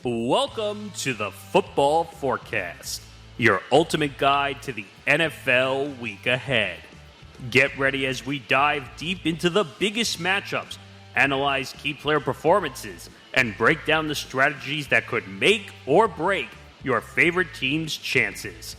Welcome to the Football Forecast, your ultimate guide to the NFL week ahead. Get ready as we dive deep into the biggest matchups, analyze key player performances, and break down the strategies that could make or break your favorite team's chances.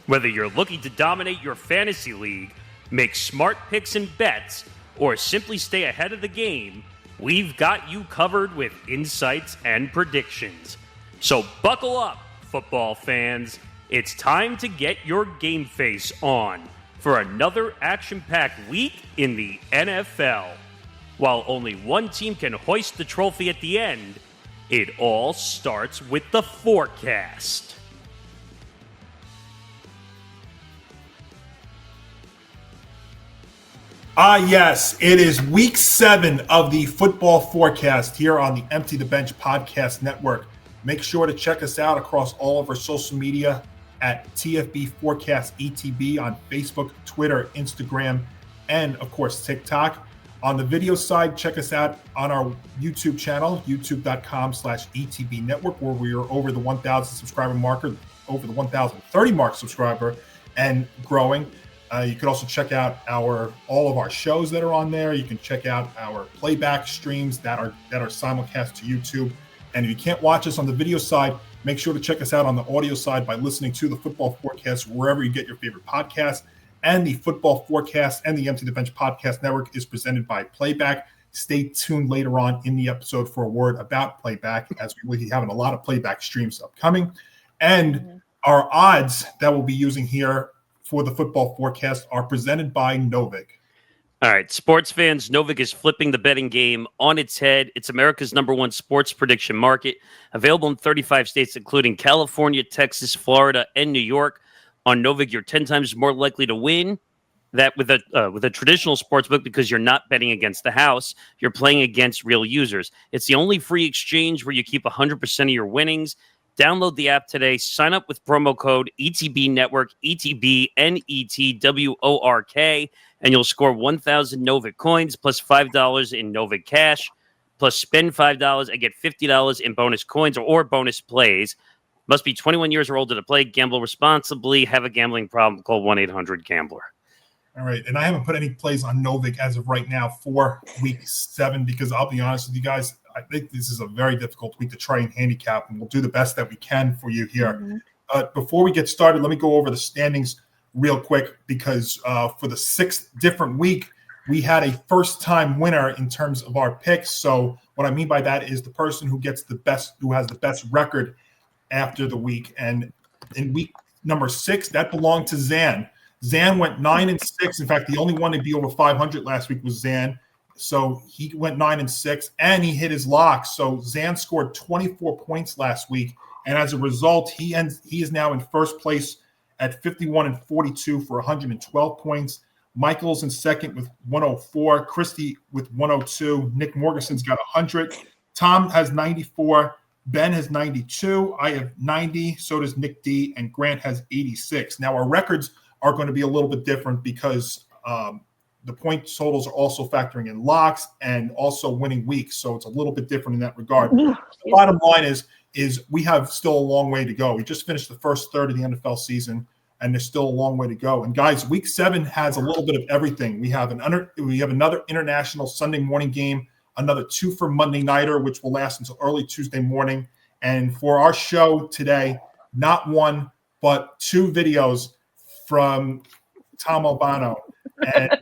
Whether you're looking to dominate your fantasy league, make smart picks and bets, or simply stay ahead of the game, we've got you covered with insights and predictions. So buckle up, football fans. It's time to get your game face on for another action-packed week in the NFL. While only one team can hoist the trophy at the end, it all starts with the forecast. Yes, it is week 7 of the Football Forecast here on the Empty the Bench Podcast Network. Make sure to check us out across all of our social media at TFB Forecast ETB on Facebook, Twitter, Instagram, and of course TikTok. On the video side, check us out on our YouTube channel, youtube.com/ETB Network, where we are over the 1,000 subscriber marker, over the 1,030 mark subscriber and growing. You can also check out all of our shows that are on there. You can check out our playback streams that are simulcast to YouTube. And if you can't watch us on the video side, make sure to check us out on the audio side by listening to the Football Forecast wherever you get your favorite podcasts. And the Football Forecast and the Empty the Bench Podcast Network is presented by Playback. Stay tuned later on in the episode for a word about Playback, as we will be having a lot of Playback streams upcoming. And our odds that we'll be using here for the Football Forecast are presented by Novig. All right, sports fans, Novig is flipping the betting game on its head. It's America's #1 sports prediction market, available in 35 states, including California, Texas, Florida, and New York. On Novig, you're 10 times more likely to win that with a traditional sports book because you're not betting against the house. You're playing against real users. It's the only free exchange where you keep 100% of your winnings. Download the app today. Sign up with promo code ETB Network, ETB NETWORK, and you'll score 1,000 Novig coins plus $5 in Novig cash. Plus spend $5 and get $50 in bonus coins or bonus plays. Must be 21 years or older to play. Gamble responsibly. Have a gambling problem? Call 1-800-GAMBLER. All right, and I haven't put any plays on Novig as of right now for week 7 because I'll be honest with you guys, I think this is a very difficult week to try and handicap, and we'll do the best that we can for you here. Before we get started, let me go over the standings real quick because for the 6th different week, we had a first-time winner in terms of our picks. So what I mean by that is the person who has the best record after the week. And in week number 6, that belonged to Zan. Zan went 9-6. In fact, the only one to be over 500 last week was Zan. So he went 9-6, and he hit his lock. So Zan scored 24 points last week, and as a result, he is now in first place at 51-42 for 112 points. Michael's in second with 104. Christy with 102. Nick Morganson's got 100. Tom has 94. Ben has 92. I have 90. So does Nick D. And Grant has 86. Now, our records are going to be a little bit different because the point totals are also factoring in locks and also winning weeks. So it's a little bit different in that regard. The bottom line is we have still a long way to go. We just finished the first third of the NFL season, and there's still a long way to go. And guys, week 7 has a little bit of everything. We have another international Sunday morning game, another 2 for Monday nighter, which will last until early Tuesday morning. And for our show today, not one, but 2 videos from Tom Albano. And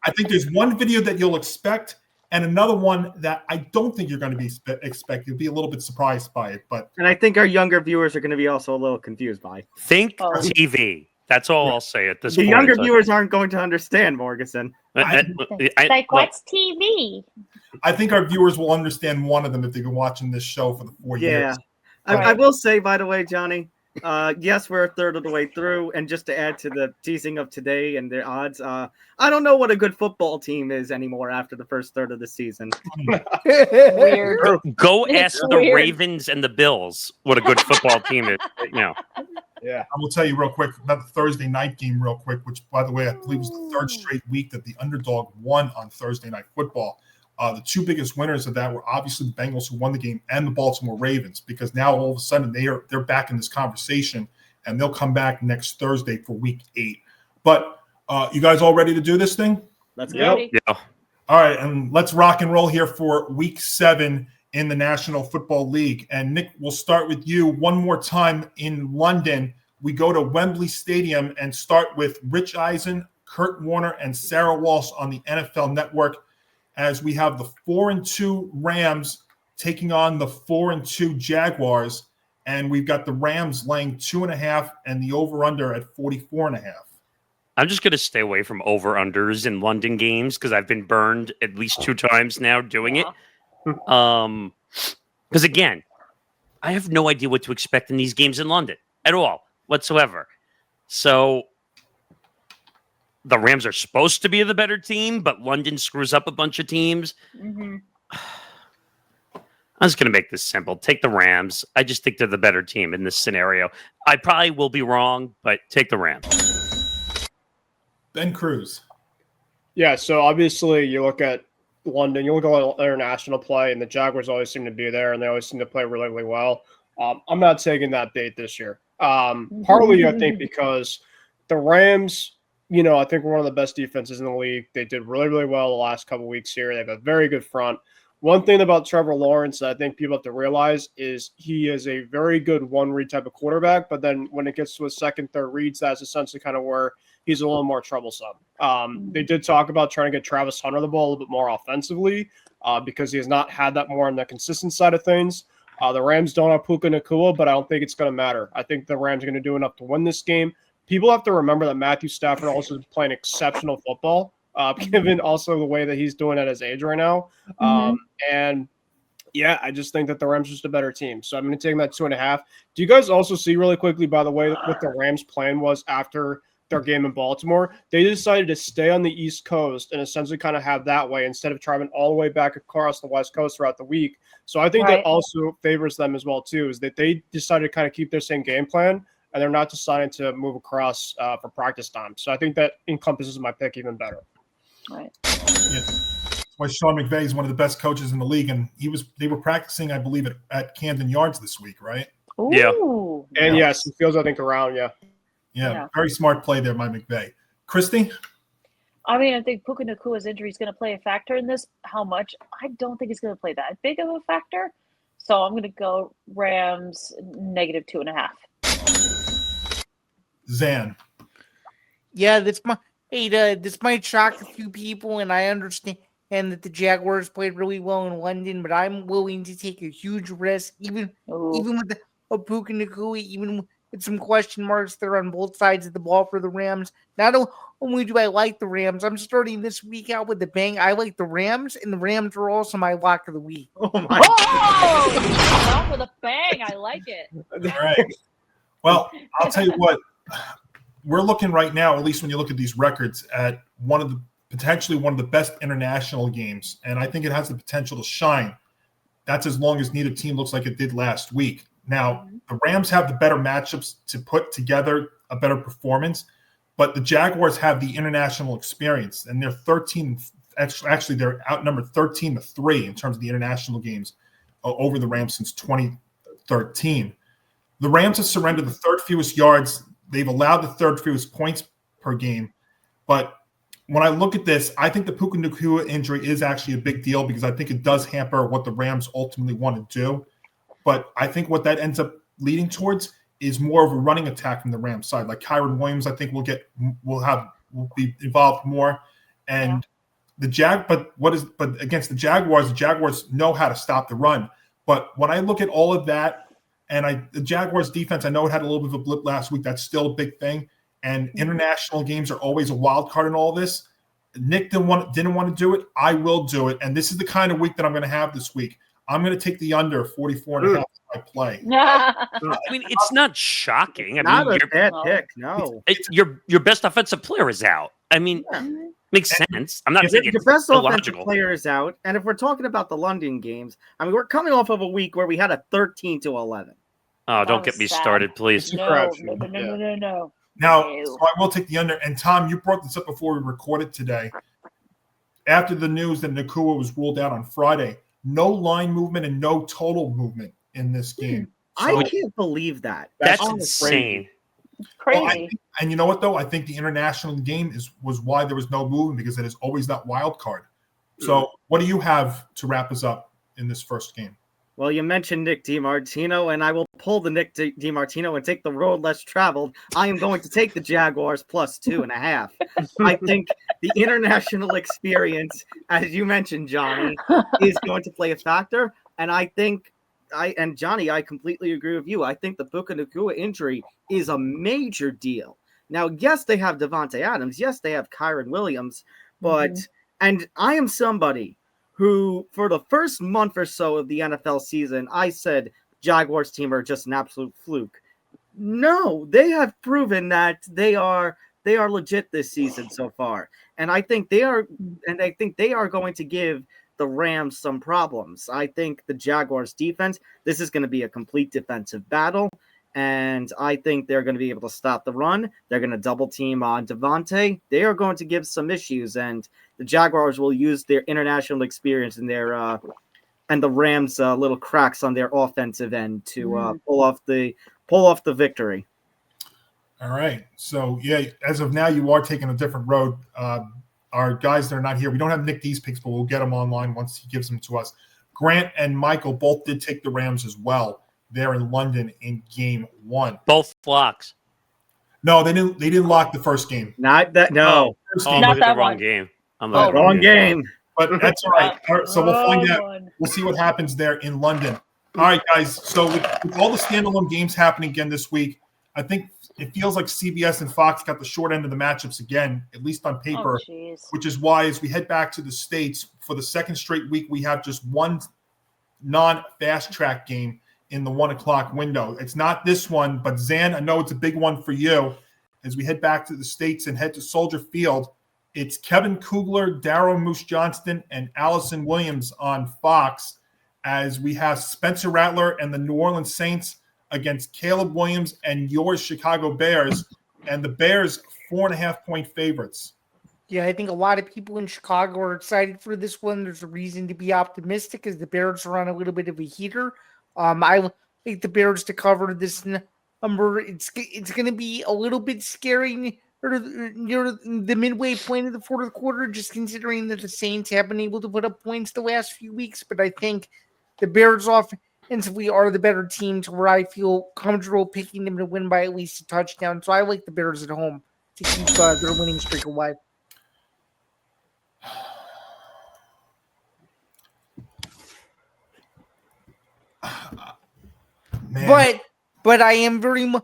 I think there's one video that you'll expect and another one that I don't think you're going to be expect. You'll be a little bit surprised by it. And I think our younger viewers are going to be also a little confused by it. Think TV. That's all I'll say at this point. The younger viewers aren't going to understand, Morganson. What's TV? I think our viewers will understand one of them if they've been watching this show for the 4 years. I will say, by the way, Johnny, yes, we're a third of the way through. And just to add to the teasing of today and the odds, I don't know what a good football team is anymore after the first third of the season. Weird. Go ask the Ravens and the Bills what a good football team is. Yeah. I will tell you real quick about the Thursday night game real quick, which, by the way, I believe was the 3rd straight week that the underdog won on Thursday Night Football. The two biggest winners of that were obviously the Bengals, who won the game, and the Baltimore Ravens, because now all of a sudden they're back in this conversation, and they'll come back next Thursday for Week 8. But you guys all ready to do this thing? Let's go. Yeah. All right, and let's rock and roll here for Week 7 in the National Football League. And Nick, we'll start with you one more time in London. We go to Wembley Stadium and start with Rich Eisen, Kurt Warner, and Sarah Walsh on the NFL Network, as we have the 4-2 Rams taking on the 4-2 Jaguars, and we've got the Rams laying 2.5 and the over/under at 44.5. I'm just going to stay away from over-unders in London games because I've been burned at least 2 times now doing it. Because again, I have no idea what to expect in these games in London at all, whatsoever. So the Rams are supposed to be the better team, but London screws up a bunch of teams. Mm-hmm. I'm just going to make this simple. Take the Rams. I just think they're the better team in this scenario. I probably will be wrong, but take the Rams. Ben Cruz. Yeah, so obviously you look at London, you look at international play, and the Jaguars always seem to be there, and they always seem to play really, really well. I'm not taking that bait this year. Partly, I think, because the Rams, I think we're one of the best defenses in the league. They did really, really well the last couple of weeks here. They have a very good front. One thing about Trevor Lawrence that I think people have to realize is he is a very good one-read type of quarterback, but then when it gets to his second, third reads, that's essentially kind of where he's a little more troublesome. They did talk about trying to get Travis Hunter the ball a little bit more offensively because he has not had that more on the consistent side of things. The Rams don't have Puka Nacua, but I don't think it's going to matter. I think the Rams are going to do enough to win this game. People have to remember that Matthew Stafford also is playing exceptional football, given also the way that he's doing at his age right now. And yeah, I just think that the Rams are just a better team. So I'm going to take them at 2.5. Do you guys also see really quickly, by the way, what the Rams' plan was after their game in Baltimore? They decided to stay on the East Coast and essentially kind of have that way instead of traveling all the way back across the West Coast throughout the week. So I think that also favors them as well, too, is that they decided to kind of keep their same game plan, and they're not deciding to move across for practice time. So I think that encompasses my pick even better. Right. Yeah. That's why Sean McVay is one of the best coaches in the league, and they were practicing, I believe, at Camden Yards this week, right? Ooh. Yeah. And yes, he feels, I think, around, Yeah, very smart play there by McVay. Christy? I mean, I think Puka Nacua's injury is going to play a factor in this. How much? I don't think it's going to play that big of a factor. So I'm going to go Rams -2.5. Zan? Yeah, this might shock a few people, and I understand that the Jaguars played really well in London, but I'm willing to take a huge risk, even with Puka Nacua, even with some question marks there on both sides of the ball for the Rams. Not only do I like the Rams, I'm starting this week out with the bang. I like the Rams, and the Rams are also my lock of the week. Oh my God. With a bang. I like it. All right. Well, I'll tell you what. We're looking right now, at least when you look at these records, at potentially one of the best international games, and I think it has the potential to shine. That's as long as neither team looks like it did last week. Now, the Rams have the better matchups to put together a better performance, but the Jaguars have the international experience, and they're 13. Actually, they're outnumbered 13-3 in terms of the international games over the Rams since 2013. The Rams have surrendered the third fewest yards. They've allowed the third fewest points per game. But when I look at this, I think the Puka Nacua injury is actually a big deal because I think it does hamper what the Rams ultimately want to do. But I think what that ends up leading towards is more of a running attack from the Rams side. Like Kyron Williams, I think will be involved more. And but against the Jaguars know how to stop the run. But when I look at all of that, and the Jaguars defense, I know it had a little bit of a blip last week. That's still a big thing. And international games are always a wild card in all this. Nick didn't want to do it. I will do it. And this is the kind of week that I'm going to have this week. I'm going to take the under 44.5 I play. I mean, it's not shocking. Not a bad pick, no. Your best offensive player is out. I mean, makes sense. I'm not saying your it's best illogical. offensive player is out. And if we're talking about the London games, I mean, we're coming off of a week where we had a 13-11. Oh, don't get me started, please. No. Now, so I will take the under. And Tom, you brought this up before we recorded today. after the news that Nakua was ruled out on Friday, no line movement and no total movement in this game. I can't believe that. That's honestly insane. Crazy. And you know what, though? I think the international game was why there was no movement, because it is always that wild card. So what do you have to wrap us up in this first game? Well, you mentioned Nick DiMartino, and I will pull the Nick DiMartino and take the road less traveled. I am going to take the Jaguars plus 2.5. I think the international experience, as you mentioned, Johnny, is going to play a factor. And I think, Johnny, I completely agree with you. I think the Puka Nacua injury is a major deal. Now, yes, they have Devontae Adams. Yes, they have Kyron Williams. But, and I am somebody who, for the first month or so of the NFL season, I said Jaguars team are just an absolute fluke. No, they have proven that they are legit this season so far. And I think they are going to give the Rams some problems. I think the Jaguars defense, this is going to be a complete defensive battle. And I think they're going to be able to stop the run. They're going to double team on Devontae. They are going to give some issues, and the Jaguars will use their international experience and their and the Rams' little cracks on their offensive end to pull off the victory. All right. So yeah, as of now, you are taking a different road. Our guys that are not here, we don't have Nick D's picks, but we'll get them online once he gives them to us. Grant and Michael both did take the Rams as well. They're in London in game 1. Both locks. No, they didn't. They didn't lock the first game. Not that. No. First Oh, game. I'm Not looking at that the wrong one. game. I'm Oh, looking at the wrong game. But that's all right. All right, so we'll find out. One. We'll see what happens there in London. All right, guys. So with all the standalone games happening again this week, I think it feels like CBS and Fox got the short end of the matchups again, at least on paper, Oh, jeez. which is why as we head back to the States for the second straight week, we have just one non-fast track game in the 1 o'clock window. It's not this one, but Zan, I know it's a big one for you. As we head back to the States and head to Soldier Field, it's Kevin Kugler, Darryl Moose Johnston, and Allison Williams on Fox, as we have Spencer Rattler and the New Orleans Saints against Caleb Williams and your Chicago Bears, and the Bears 4.5-point favorites. Yeah, I think a lot of people in Chicago are excited for this one. There's a reason to be optimistic as the Bears are on a little bit of a heater. I think the Bears to cover this number. It's going to be a little bit scary near the midway point of the fourth quarter, just considering that the Saints have been able to put up points the last few weeks. But I think the Bears offensively are the better team, to where I feel comfortable picking them to win by at least a touchdown. So I like the Bears at home to keep their winning streak alive. Man. But I am very much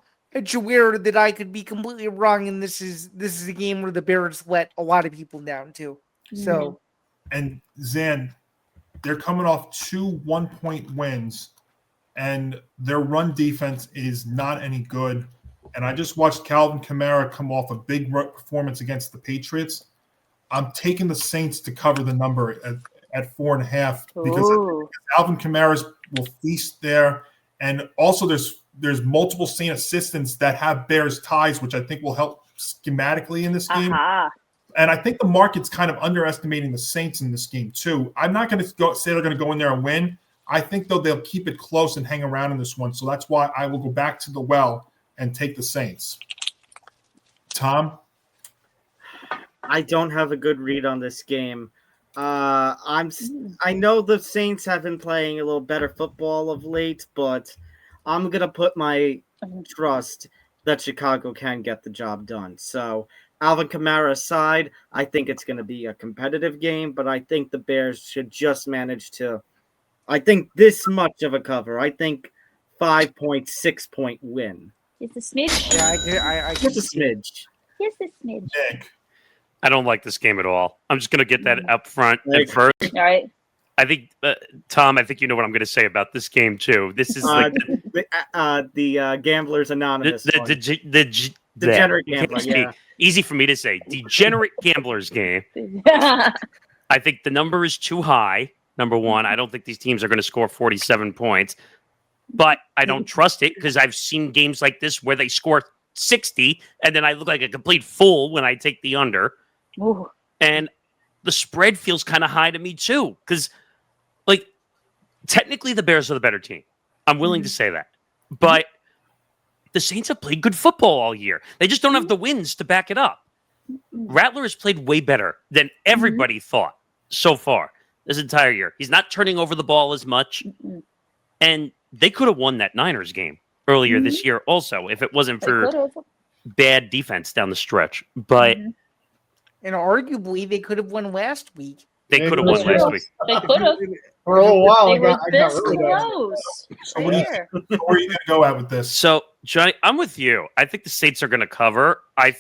aware that I could be completely wrong, and this is a game where the Bears let a lot of people down too. So, and Zan, they're coming off 2 1-point wins, and their run defense is not any good. And I just watched Calvin Kamara come off a big performance against the Patriots. I'm taking the Saints to cover the number at 4.5 because Alvin Kamara will feast there. And also there's multiple Saint assistants that have Bears ties, which I think will help schematically in this game. And I think the market's kind of underestimating the Saints in this game too. I'm not going to say they're going to go in there and win. I think, though, they'll keep it close and hang around in this one. So that's why I will go back to the well and take the Saints. Tom? I don't have a good read on this game. I know the Saints have been playing a little better football of late, but I'm gonna put my trust that Chicago can get the job done. So Alvin Kamara aside, I think it's gonna be a competitive game, but I think the Bears should just manage to. I think this much of a cover. I think 5.6-point win. It's a smidge. yeah, I Just a smidge. It's a smidge. Nick. I don't like this game at all. I'm just going to get that up front and first. All right. I think, Tom, I think you know what I'm going to say about this game, too. This is like the Gamblers Anonymous. the Degenerate Gambler, yeah. Easy for me to say. Degenerate Gamblers game. I think the number is too high, number one. I don't think these teams are going to score 47 points. But I don't trust it because I've seen games like this where they score 60, and then I look like a complete fool when I take the under. Ooh. And the spread feels kind of high to me too, because like technically the Bears are the better team. I'm willing to say that, but the Saints have played good football all year. They just don't have the wins to back it up. Rattler has played way better than everybody thought so far this entire year. He's not turning over the ball as much, and they could have won that Niners game earlier this year also if it wasn't for bad defense down the stretch. But And arguably, they could have won last week. they could have won last week. They could have. For a little while, They were I got this really bad. close. So where are you going to go at with this? So, Johnny, I'm with you. I think the Saints are going to cover. I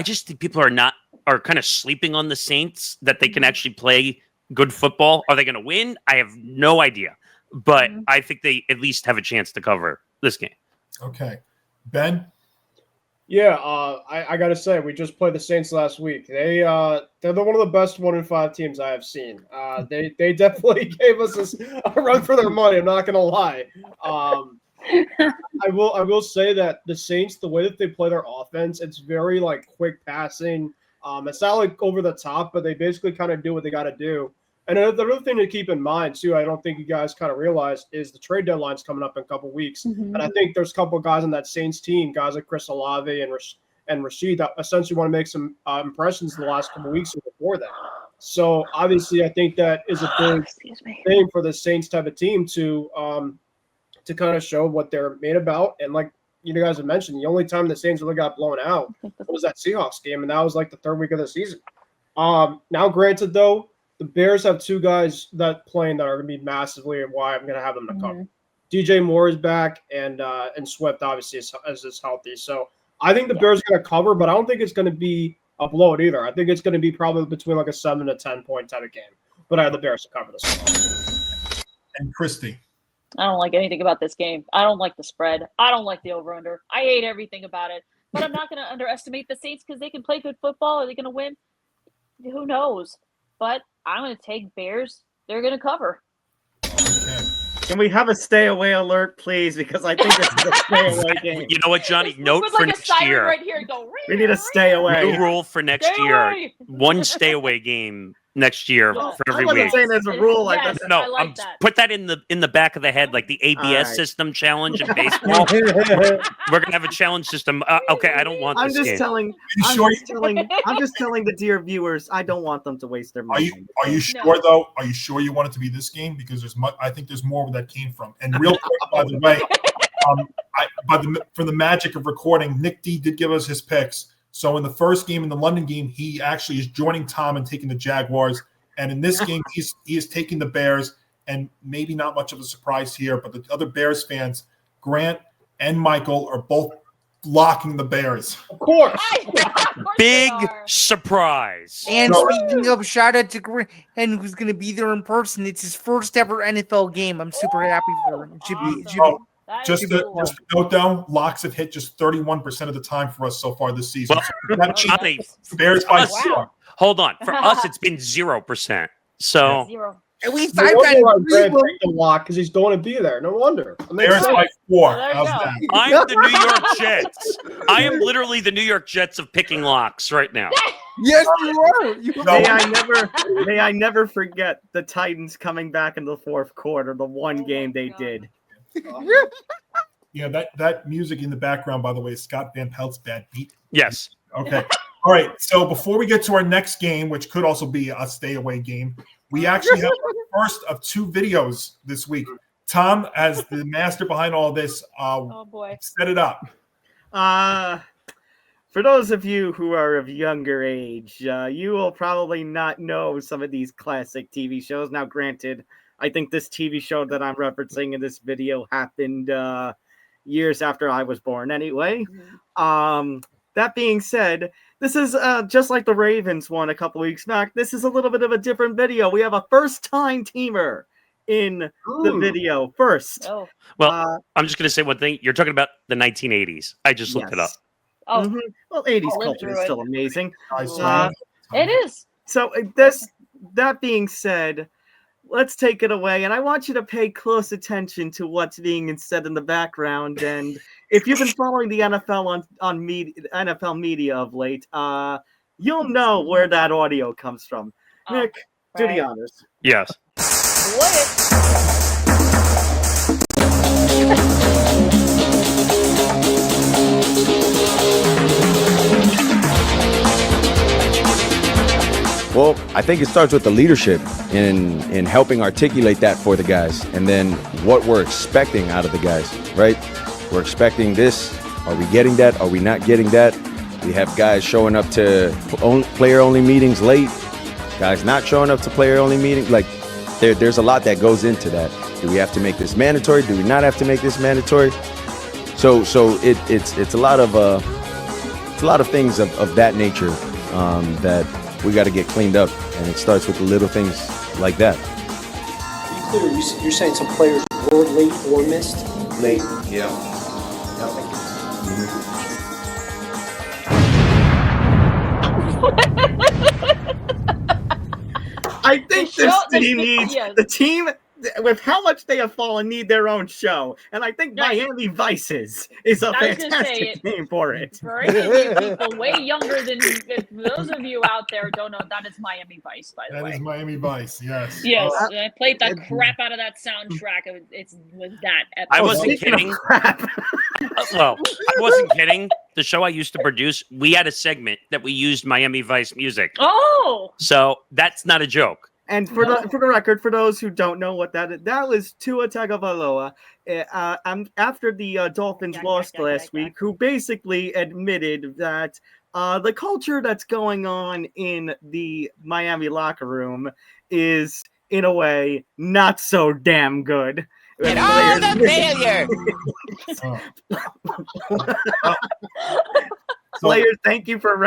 just think people are kind of sleeping on the Saints, that they can actually play good football. Are they going to win? I have no idea. But I think they at least have a chance to cover this game. Okay. Ben? Yeah, I got to say, we just played the Saints last week. They're one of the best 1-5 teams I have seen. They definitely gave us a run for their money. I'm not going to lie. I will say that the Saints, the way that they play their offense, it's very like quick passing. It's not like over the top, but they basically kind of do what they got to do. And the other thing to keep in mind too, I don't think you guys kind of realize, is the trade deadline's coming up in a couple weeks, and I think there's a couple of guys on that Saints team, guys like Chris Olave and Rashid, that essentially want to make some impressions in the last couple of weeks before that. So obviously, I think that is a big thing for the Saints type of team to kind of show what they're made about. And like you guys have mentioned, the only time the Saints really got blown out was that Seahawks game, and that was like the third week of the season. Now, granted, though, the Bears have two guys that playing that are going to be massively, and why I'm going to have them to cover. DJ Moore is back, and Swift obviously is healthy. So I think the Bears are going to cover, but I don't think it's going to be a blowout either. I think it's going to be probably between like a 7 to 10 point type of game. But I have the Bears to cover this one. And Christy? I don't like anything about this game. I don't like the spread. I don't like the over-under. I hate everything about it. But I'm not going to underestimate the Saints because they can play good football. Are they going to win? Who knows? But I'm going to take Bears. They're going to cover. Okay. Can we have a stay away alert, please? Because I think this is a stay away game. You know what, Johnny? Note for next year. Right here and go, We need a stay away. New rule for next Stay year. away. One stay away game next year Yeah. for every I wasn't week. saying there's a rule like Yes. that. No, I like that. put that in the back of the head, like the ABS All right. system challenge in baseball. We're gonna have a challenge system. Okay, I don't want I'm this just game. telling. I'm just telling the dear viewers, I don't want them to waste their Are money. you sure though? Are you sure you want it to be this game? Because I think there's more where that came from. And real quick, by the way, for the magic of recording, Nick D did give us his picks. So in the first game, in the London game, he actually is joining Tom and taking the Jaguars. And in this game, he is taking the Bears. And maybe not much of a surprise here, but the other Bears fans, Grant and Michael, are both locking the Bears. Of course. Big surprise. And speaking of, shout out to Grant, and who's going to be there in person. It's his first ever NFL game. I'm super happy for him. It should be. Just to note though, locks have hit just 31% of the time for us so far this season. Well, Johnny, Bears by us- 4. hold on. For us, it's been 0%. So Zero. At least No I've wonder why got Grant picked the lock, because he's going to be there. No wonder. Bears by 4. There you How's go. that? I'm the New York Jets. I am literally the New York Jets of picking locks right now. Yes, you are. May I never forget the Titans coming back in the fourth quarter, the one game they did. Yeah, that music in the background, by the way, is Scott Van Pelt's Bad Beat. Yes. Okay. All right. So before we get to our next game, which could also be a stay away game, we actually have our first of 2 videos this week. Tom, as the master behind all this, Oh boy. set it up. For those of you who are of younger age, you will probably not know some of these classic TV shows. Now, granted, I think this TV show that I'm referencing in this video happened years after I was born anyway. That being said, this is just like the Ravens one a couple weeks back. This is a little bit of a different video. We have a first-time teamer in the video first. Oh. Well, I'm just going to say one thing. You're talking about the 1980s. I just looked it up. Oh, Mhm. Well, 80s I'll live culture through is it. still amazing. Guys, it is. So that being said, let's take it away. And I want you to pay close attention to what's being said in the background. And if you've been following the NFL NFL media of late, you'll know where that audio comes from. Nick, do the right. honors. Yes. Well, I think it starts with the leadership in helping articulate that for the guys, and then what we're expecting out of the guys, right? We're expecting this. Are we getting that? Are we not getting that? We have guys showing up to player-only meetings late, guys not showing up to player-only meetings. Like, there's a lot that goes into that. Do we have to make this mandatory? Do we not have to make this mandatory? So it's a lot of things of that nature that we got to get cleaned up, and it starts with the little things like that. To be clear, you're saying some players were late or missed? Late, yeah. I think this show- team needs yes. the team with how much they have fallen need their own show, and I think Right. Miami Vices is a I was gonna say fantastic name for it. For any of you people way younger than if those of you out there don't know, that is Miami Vice, by the That way. is Miami Vice. Yes. Yes, I played the crap out of that soundtrack. It was that epic. I wasn't Speaking of kidding. crap. Well, I wasn't kidding. The show I used to produce, we had a segment that we used Miami Vice music. Oh, So that's not a joke. And for the record, for those who don't know what that is, that was Tua Tagovailoa after the Dolphins lost last week, who basically admitted that the culture that's going on in the Miami locker room is, in a way, not so damn good. And all the failure. Players, thank you for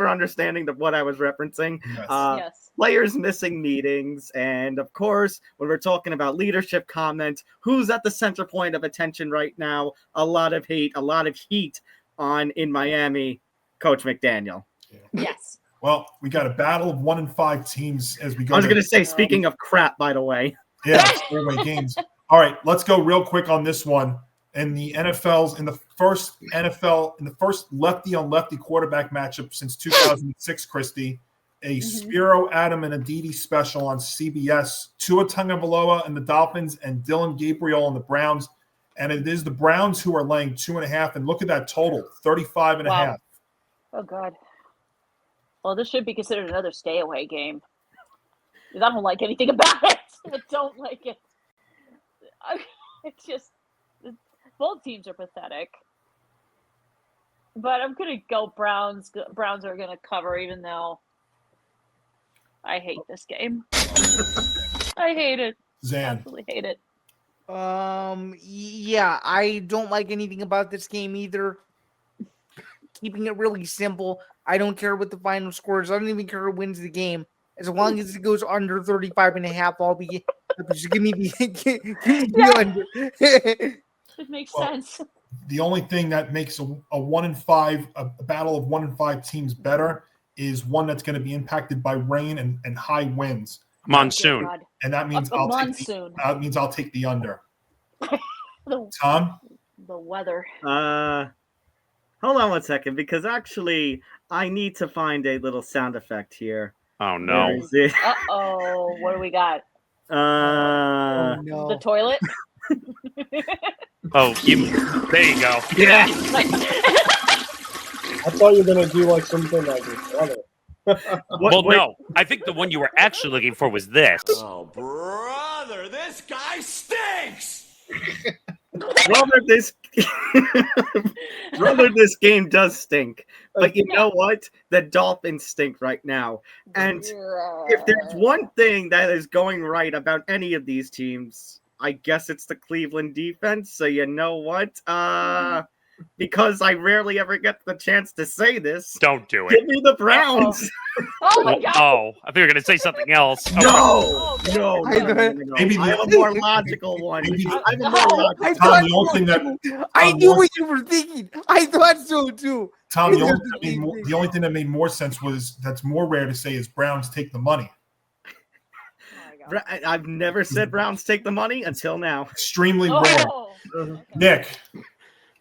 understanding what I was referencing. Yes. yes. Players missing meetings, and of course, when we're talking about leadership comment, who's at the center point of attention right now? A lot of hate, a lot of heat in Miami. Coach McDaniel. Yes. Well, we got a battle of 1 and 5 teams as we go. I was going to say, speaking of crap, by the way. Yeah, fairway games. All right, let's go real quick on this one. In the first lefty on lefty quarterback matchup since 2006, Christy, a Spiro, Adam, and Aditi special on CBS. Tua Tagovailoa and the Dolphins, and Dylan Gabriel and the Browns. And it is the Browns who are laying 2.5. And look at that total, 35.5. Wow. Oh God. Well, this should be considered another stay away game. I don't like anything about it. I don't like it. It's just both teams are pathetic. But I'm gonna go Browns. Browns are gonna cover, even though I hate this game. I hate it. Zan. Absolutely hate it. Yeah, I don't like anything about this game either. Keeping it really simple. I don't care what the final score is. I don't even care who wins the game. As long as it goes under 35.5, I'll be just give me the under. It makes sense. The only thing that makes a 1 and 5, a battle of 1 and 5 teams better is one that's going to be impacted by rain and high winds. Monsoon. God. And that means Monsoon. I'll take the under. The Tom? weather. Hold on 1 second, because actually I need to find a little sound effect here. Oh no. Where is it? Uh-oh. What do we got? No. The toilet? Oh, there you go. Yeah. I thought you were gonna do like something like this. Well, no. I think the one you were actually looking for was this. Oh, brother, this guy stinks! Brother, this game does stink. But you know what? The Dolphins stink right now. And if there's one thing that is going right about any of these teams, I guess it's the Cleveland defense. So you know what? Because I rarely ever get the chance to say this, Don't do give it. me the Browns. Oh my God. Oh, I think you were going to say something else. Okay. No. Maybe I have a more logical one. Maybe- I have a more logical I Tom, thought the only so thing that too. I knew what you were thinking. I thought so too. Tom, the only thing that made more sense was that's more rare to say is Browns take the money. I've never said Browns take the money until now. Extremely rare. Oh. Okay. Nick,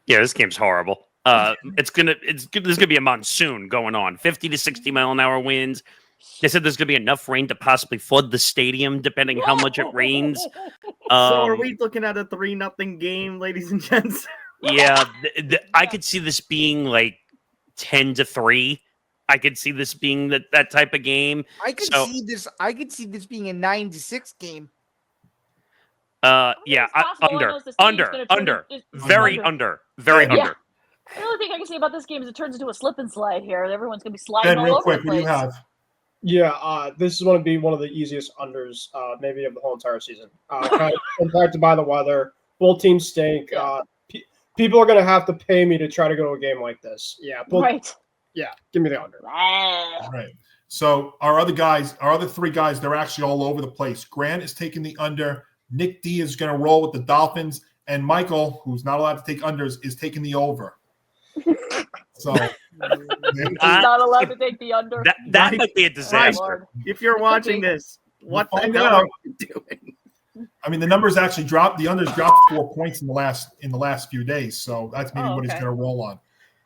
Yeah, this game's horrible. There's gonna be a monsoon going on. 50 to 60 mile an hour winds. They said there's going to be enough rain to possibly flood the stadium, depending how much it rains. So are we looking at a 3-0 game, ladies and gents? Yeah, I could see this being like 10-3. I could see this being that type of game. I could see this being a 9-6 game. Yeah, under, very under. Yeah. The only thing I can say about this game is it turns into a slip and slide here. Everyone's going to be sliding all real over quick, the what do place. you have? Yeah, this is going to be one of the easiest unders, maybe of the whole entire season. Kind of impacted by the weather. Both teams stink. People are going to have to pay me to try to go to a game like this. Yeah, Right. Yeah, give me the under. All right. So our other three guys, they're actually all over the place. Grant is taking the under. Nick D is going to roll with the Dolphins. And Michael, who's not allowed to take unders, is taking the over. So He's not allowed to take the under. That might be a disaster. If you're watching this, what the find hell out. are you doing? I mean, the numbers actually dropped. The unders dropped 4 points in the last few days. So that's maybe what he's going to roll on.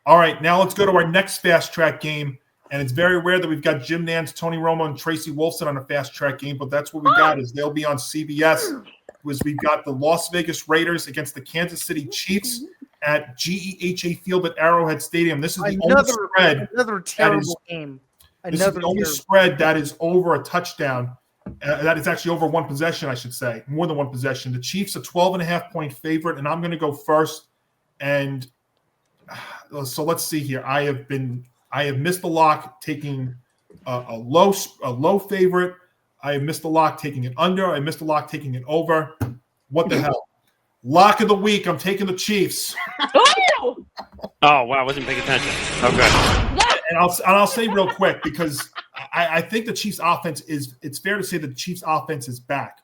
All right, now let's go to our next fast track game. And it's very rare that we've got Jim Nance, Tony Romo, and Tracy Wolfson on a fast track game, but that's what we got. Is they'll be on CBS. We've got the Las Vegas Raiders against the Kansas City Chiefs at GEHA Field at Arrowhead Stadium. This is the only spread. Another terrible game. This is the only spread that is over a touchdown. That is actually over one possession, I should say, more than one possession. The Chiefs a 12.5-point favorite, and I'm going to go first. And so let's see here. I have missed the lock taking a low favorite. I have missed the lock taking it under. I missed the lock taking it over. What the hell? Lock of the week. I'm taking the Chiefs. Oh wow, I wasn't paying attention. Okay. And I'll say real quick because I think the Chiefs' offense is. It's fair to say that the Chiefs' offense is back.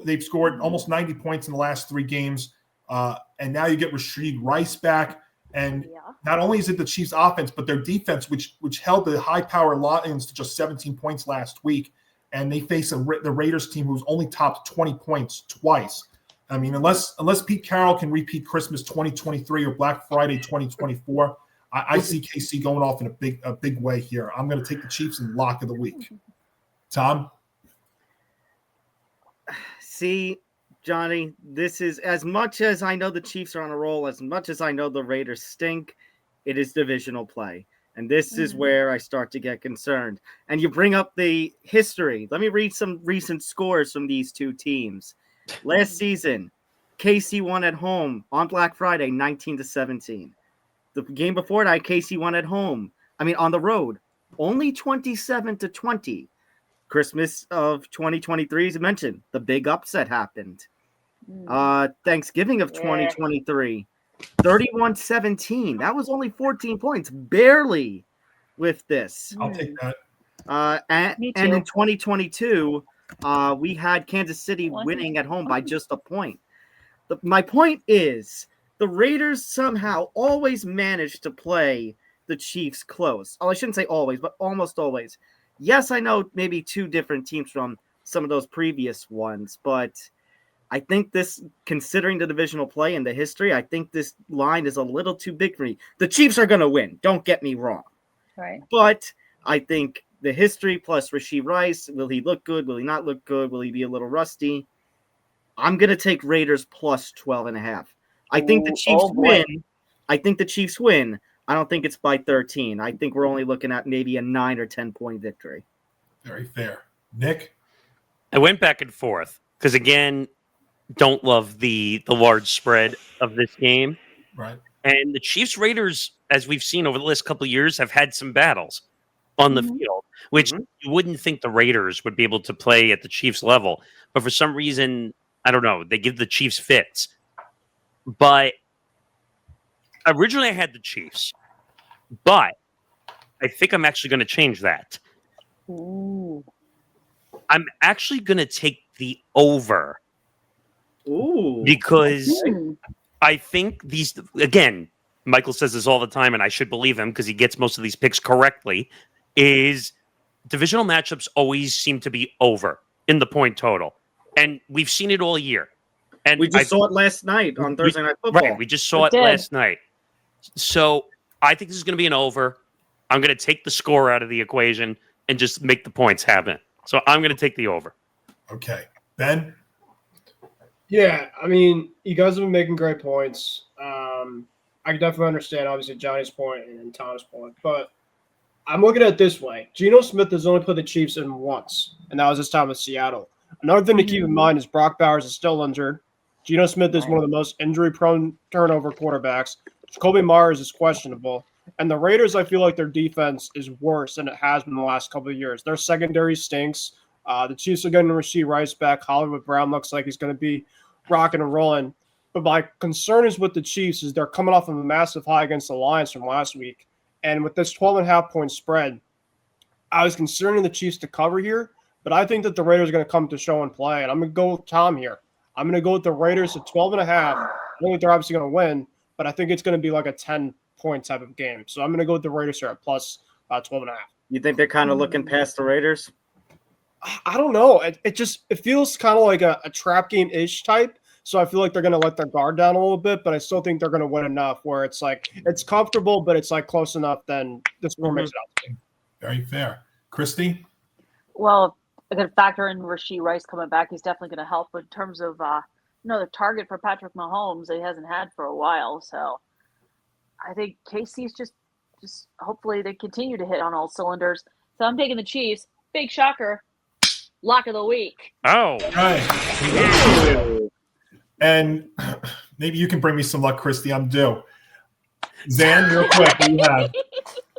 They've scored almost 90 points in the last 3 games, and now you get Rashid Rice back. And not only is it the Chiefs' offense, but their defense, which held the high-power Lions to just 17 points last week, and they face the Raiders team who's only topped 20 points twice. I mean, unless Pete Carroll can repeat Christmas 2023 or Black Friday 2024, I see KC going off in a big way here. I'm going to take the Chiefs in lock of the week. Tom? See, Johnny, this is as much as I know the Chiefs are on a roll, as much as I know the Raiders stink, it is divisional play. And this is where I start to get concerned. And you bring up the history. Let me read some recent scores from these two teams. Last season, KC won at home on Black Friday, 19-17. The game before that, KC won on the road, only 27-20. Christmas of 2023, as you mentioned, the big upset happened. Thanksgiving of 2023, 31-17. That was only 14 points, barely with this. I'll take that. And in 2022, we had Kansas City winning at home by just a point. My point is, the Raiders somehow always manage to play the Chiefs close. Oh, I shouldn't say always, but almost always. Yes, I know maybe 2 different teams from some of those previous ones, but I think this, considering the divisional play and the history, I think this line is a little too big for me. The Chiefs are going to win. Don't get me wrong. Right. But I think the history plus Rashid Rice, will he look good? Will he not look good? Will he be a little rusty? I'm going to take Raiders plus 12.5. I think the Chiefs win. I think the Chiefs win. I don't think it's by 13. I think we're only looking at maybe a 9 or 10-point victory. Very fair. Nick? I went back and forth because, again, don't love the large spread of this game. Right. And the Chiefs-Raiders, as we've seen over the last couple of years, have had some battles on the field, which you wouldn't think the Raiders would be able to play at the Chiefs level. But for some reason, I don't know, they give the Chiefs fits. But originally I had the Chiefs. But I think I'm actually going to change that. Ooh. I'm actually going to take the over. Ooh. Because I think these, again, Michael says this all the time, and I should believe him because he gets most of these picks correctly, is divisional matchups always seem to be over in the point total. And we've seen it all year. And we just saw it last night on Thursday Night Football. Right, we just saw it last night. So I think this is going to be an over. I'm going to take the score out of the equation, and just make the points happen. So I'm going to take the over. Okay. Ben? Yeah, I mean, you guys have been making great points. I can definitely understand, obviously, Johnny's point and Tom's point, but I'm looking at it this way. Geno Smith has only played the Chiefs in once, and that was his time with Seattle. Another thing to keep in mind is Brock Bowers is still injured. Geno Smith is one of the most injury-prone turnover quarterbacks. Jacoby Myers is questionable. And the Raiders, I feel like their defense is worse than it has been the last couple of years. Their secondary stinks. The Chiefs are getting Rashee Rice back. Hollywood Brown looks like he's going to be rocking and rolling. But my concern is with the Chiefs is they're coming off of a massive high against the Lions from last week. And with this 12.5-point spread, I was considering the Chiefs to cover here, but I think that the Raiders are going to come to show and play. And I'm going to go with Tom here. I'm going to go with the Raiders at 12.5. I don't think they're obviously going to win, but I think it's going to be like a 10-point type of game. So I'm going to go with the Raiders here at plus 12.5. You think they're kind of looking past the Raiders? I don't know. It feels kind of like a trap game-ish type. So I feel like they're going to let their guard down a little bit, but I still think they're going to win enough where it's like it's comfortable, but it's like close enough. Then the score makes it out to me. Very fair. Christy? Well, I could factor in Rashee Rice coming back. He's definitely going to help in terms of the target for Patrick Mahomes that he hasn't had for a while. So I think KC's just hopefully they continue to hit on all cylinders. So I'm taking the Chiefs. Big shocker. Lock of the week. Oh. Right. And maybe you can bring me some luck, Christy. I'm due. Zan, real quick, what do you have?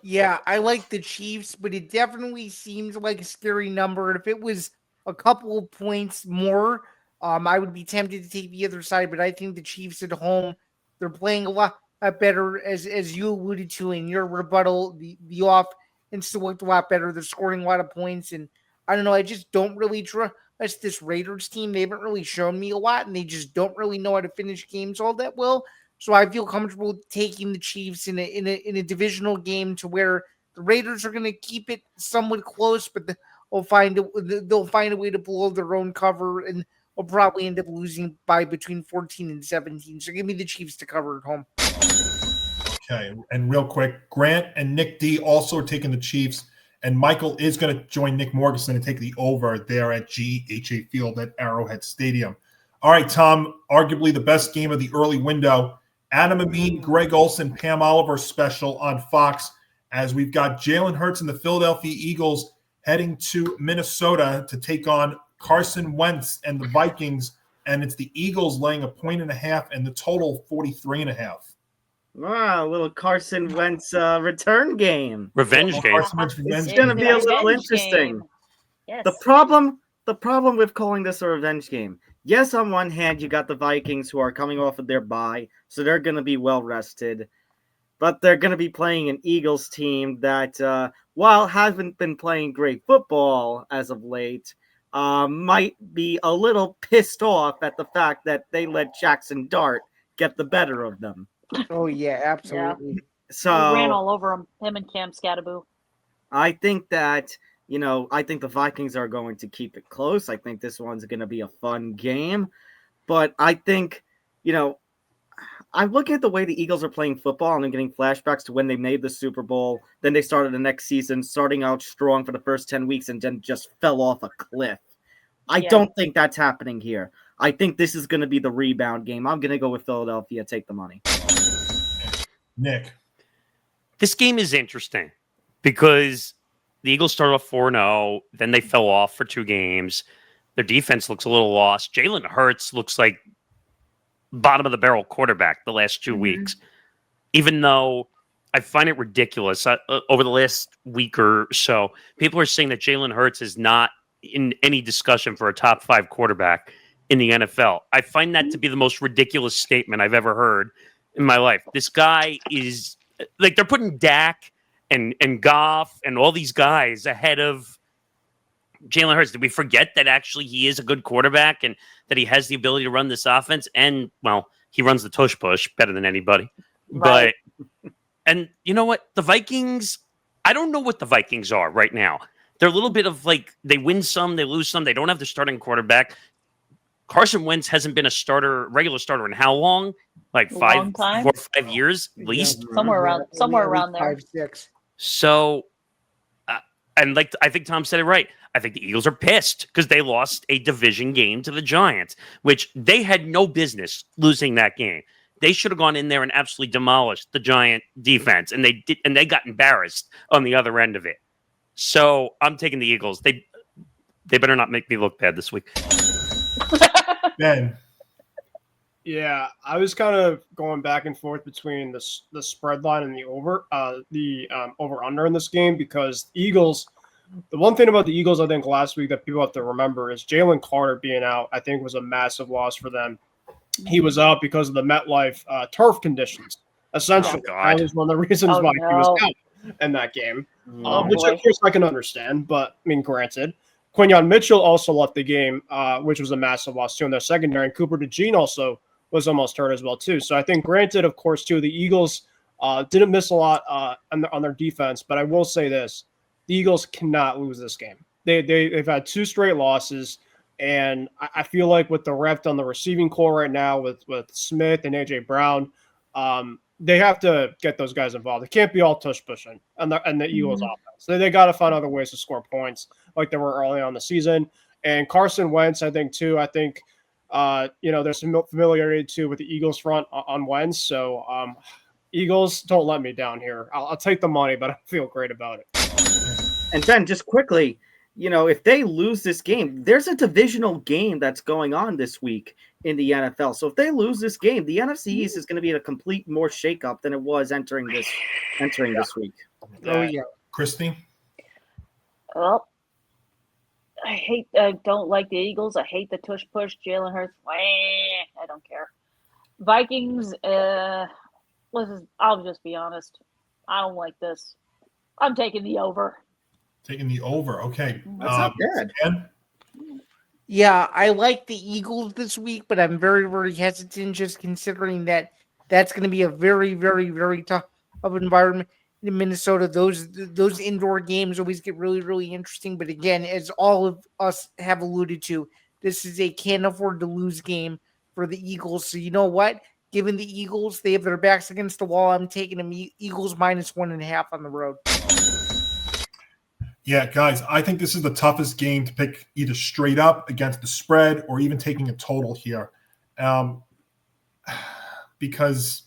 Yeah, I like the Chiefs, but it definitely seems like a scary number. And if it was a couple of points more, I would be tempted to take the other side. But I think the Chiefs at home, they're playing a lot better, as you alluded to in your rebuttal. The offense still looked a lot better. They're scoring a lot of points, and I don't know. I just don't really trust this Raiders team. They haven't really shown me a lot, and they just don't really know how to finish games all that well. So I feel comfortable taking the Chiefs in a divisional game to where the Raiders are going to keep it somewhat close, but they'll find a way to blow their own cover, and will probably end up losing by between 14 and 17. So give me the Chiefs to cover at home. Okay, and real quick, Grant and Nick D also are taking the Chiefs. And Michael is going to join Nick Morganson and take the over there at GHA Field at Arrowhead Stadium. All right, Tom, arguably the best game of the early window. Adam Amin, Greg Olson, Pam Oliver special on Fox as we've got Jalen Hurts and the Philadelphia Eagles heading to Minnesota to take on Carson Wentz and the Vikings. And it's the Eagles laying 1.5 and the total 43.5. Wow, a little Carson Wentz return game. Revenge game. It's going to be a little interesting. Yes. The problem with calling this a revenge game. Yes, on one hand, you got the Vikings who are coming off of their bye, so they're going to be well rested. But they're going to be playing an Eagles team that, while hasn't been playing great football as of late, might be a little pissed off at the fact that they let Jackson Dart get the better of them. Oh, yeah, absolutely. Yeah. So He ran all over him and Cam Scattaboo. I think that, I think the Vikings are going to keep it close. I think this one's going to be a fun game. But I think, I'm looking at the way the Eagles are playing football, and I'm getting flashbacks to when they made the Super Bowl. Then they started the next season, starting out strong for the first 10 weeks and then just fell off a cliff. I don't think that's happening here. I think this is going to be the rebound game. I'm going to go with Philadelphia. Take the money. Nick. This game is interesting because the Eagles started off 4-0, then they fell off for 2 games. Their defense looks a little lost. Jalen Hurts looks like bottom of the barrel quarterback the last 2 weeks, even though I find it ridiculous. Over the last week or so, people are saying that Jalen Hurts is not in any discussion for a top 5 quarterback in the NFL. I find that to be the most ridiculous statement I've ever heard in my life. This guy is like, they're putting Dak and Goff and all these guys ahead of Jalen Hurts. Did we forget that actually he is a good quarterback and that he has the ability to run this offense? And, well, he runs the tush push better than anybody. Right. But, and you know what? The Vikings, I don't know what the Vikings are right now. They're a little bit of like, they win some, they lose some. They don't have their starting quarterback. Carson Wentz hasn't been a regular starter in how long? Like 4 or 5 years at least. Somewhere around there. 5, 6. So And like I think Tom said it right. I think the Eagles are pissed because they lost a division game to the Giants, which they had no business losing that game. They should have gone in there and absolutely demolished the Giant defense, and they did, and they got embarrassed on the other end of it. So I'm taking the Eagles. They better not make me look bad this week. Ben. Yeah, I was kind of going back and forth between the spread line and the over under in this game because Eagles. The one thing about the Eagles, I think, last week that people have to remember is Jalen Carter being out. I think was a massive loss for them. He was out because of the MetLife turf conditions. Essentially, that was one of the reasons why he was out in that game, which of course I can understand. But I mean, granted, Quinyon Mitchell also left the game, which was a massive loss too in their secondary, and Cooper DeJean also was almost hurt as well too. So I think, granted, of course, too, the Eagles didn't miss a lot on their defense, but I will say this: the Eagles cannot lose this game. They've had 2 straight losses, and I feel like with the rep on the receiving core right now with Smith and AJ Brown, they have to get those guys involved. It can't be all tush pushing and the Eagles offense. They got to find other ways to score points like they were early on the season. And Carson Wentz, I think there's some familiarity too with the Eagles front on Wentz. So Eagles, don't let me down here. I'll take the money, but I feel great about it. And then just quickly, if they lose this game, there's a divisional game that's going on this week in the NFL. So if they lose this game, the NFC East is going to be in a complete more shakeup than it was entering this week. Oh yeah, Christy. Well, I don't like the Eagles. I hate the tush push. Jalen Hurts. I don't care. Vikings. I'll just be honest. I don't like this. I'm taking the over. Taking the over. Okay. That's not bad. Ben? Yeah, I like the Eagles this week, but I'm very, very hesitant just considering that that's going to be a very, very, very tough environment in Minnesota. Those indoor games always get really, really interesting. But again, as all of us have alluded to, this is a can't afford to lose game for the Eagles. So you know what? Given the Eagles, they have their backs against the wall. I'm taking them Eagles -1.5 on the road. Yeah, guys, I think this is the toughest game to pick either straight up against the spread or even taking a total here. Because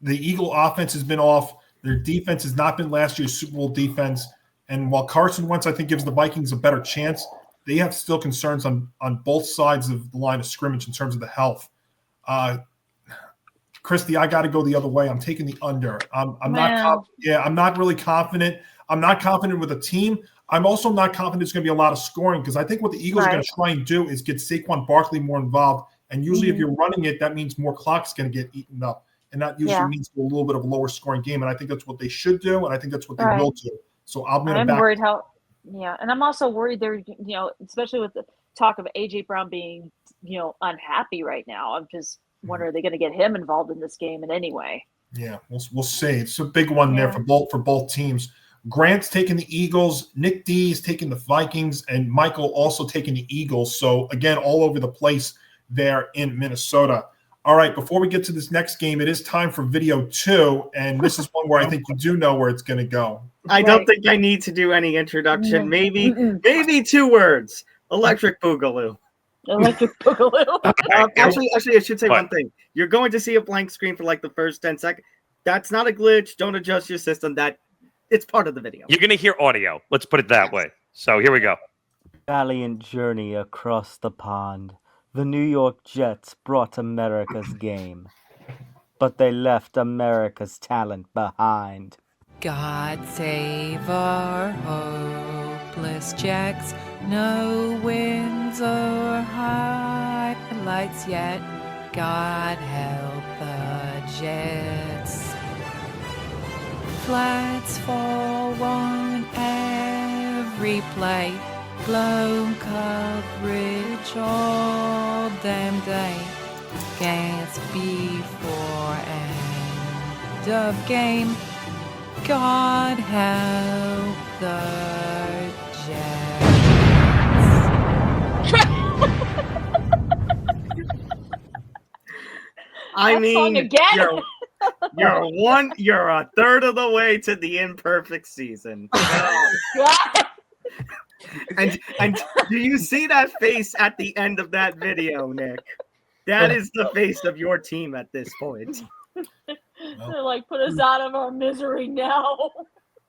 the Eagle offense has been off. Their defense has not been last year's Super Bowl defense. And while Carson Wentz, I think, gives the Vikings a better chance, they have still concerns on both sides of the line of scrimmage in terms of the health. Christy, I got to go the other way. I'm taking the under. I'm not really confident. I'm not confident with the team. I'm also not confident there's going to be a lot of scoring because I think what the Eagles are going to try and do is get Saquon Barkley more involved. And usually if you're running it, that means more clock's going to get eaten up. And that usually means a little bit of a lower scoring game. And I think that's what they should do. And I think that's what they will do. So I'm worried and I'm also worried they're, especially with the talk of AJ Brown being, unhappy right now. I'm just wondering, are they going to get him involved in this game in any way? Yeah, we'll see. It's a big one there for both teams. Grant's taking the Eagles, Nick D is taking the Vikings, and Michael also taking the Eagles. So, again, all over the place there in Minnesota. All right, before we get to this next game, it is time for video 2, and this is one where I think you do know where it's going to go. I don't think I need to do any introduction. Maybe 2 words. Electric Boogaloo. Electric Boogaloo. Actually, I should say one thing. You're going to see a blank screen for like the first 10 seconds. That's not a glitch. Don't adjust your system. It's part of the video. You're going to hear audio. Let's put it that way. So here we go. Valiant journey across the pond. The New York Jets brought America's game. But they left America's talent behind. God save our hopeless Jacks. No wins or highlights yet. God help the Jets. Flats fall on every play. Blown coverage all damn day. Gasp before end of game. God help the Jets. I mean, again. You're a third of the way to the imperfect season. And do you see that face at the end of that video, Nick? That is the face of your team at this point. They're like, put us out of our misery now.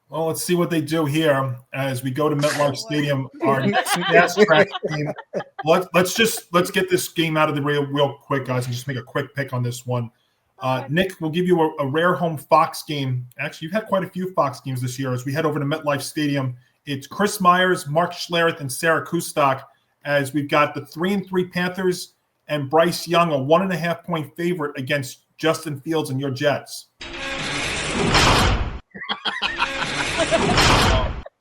Well, let's see what they do here as we go to MetLife Stadium. Our fast track team. Let's get this game out of the real quick, guys, and just make a quick pick on this one. Nick, we'll give you a rare home Fox game. Actually, you've had quite a few Fox games this year. As we head over to MetLife Stadium, it's Chris Myers, Mark Schlereth, and Sarah Kustok. As we've got the 3-3 Panthers and Bryce Young, a 1.5-point favorite against Justin Fields and your Jets.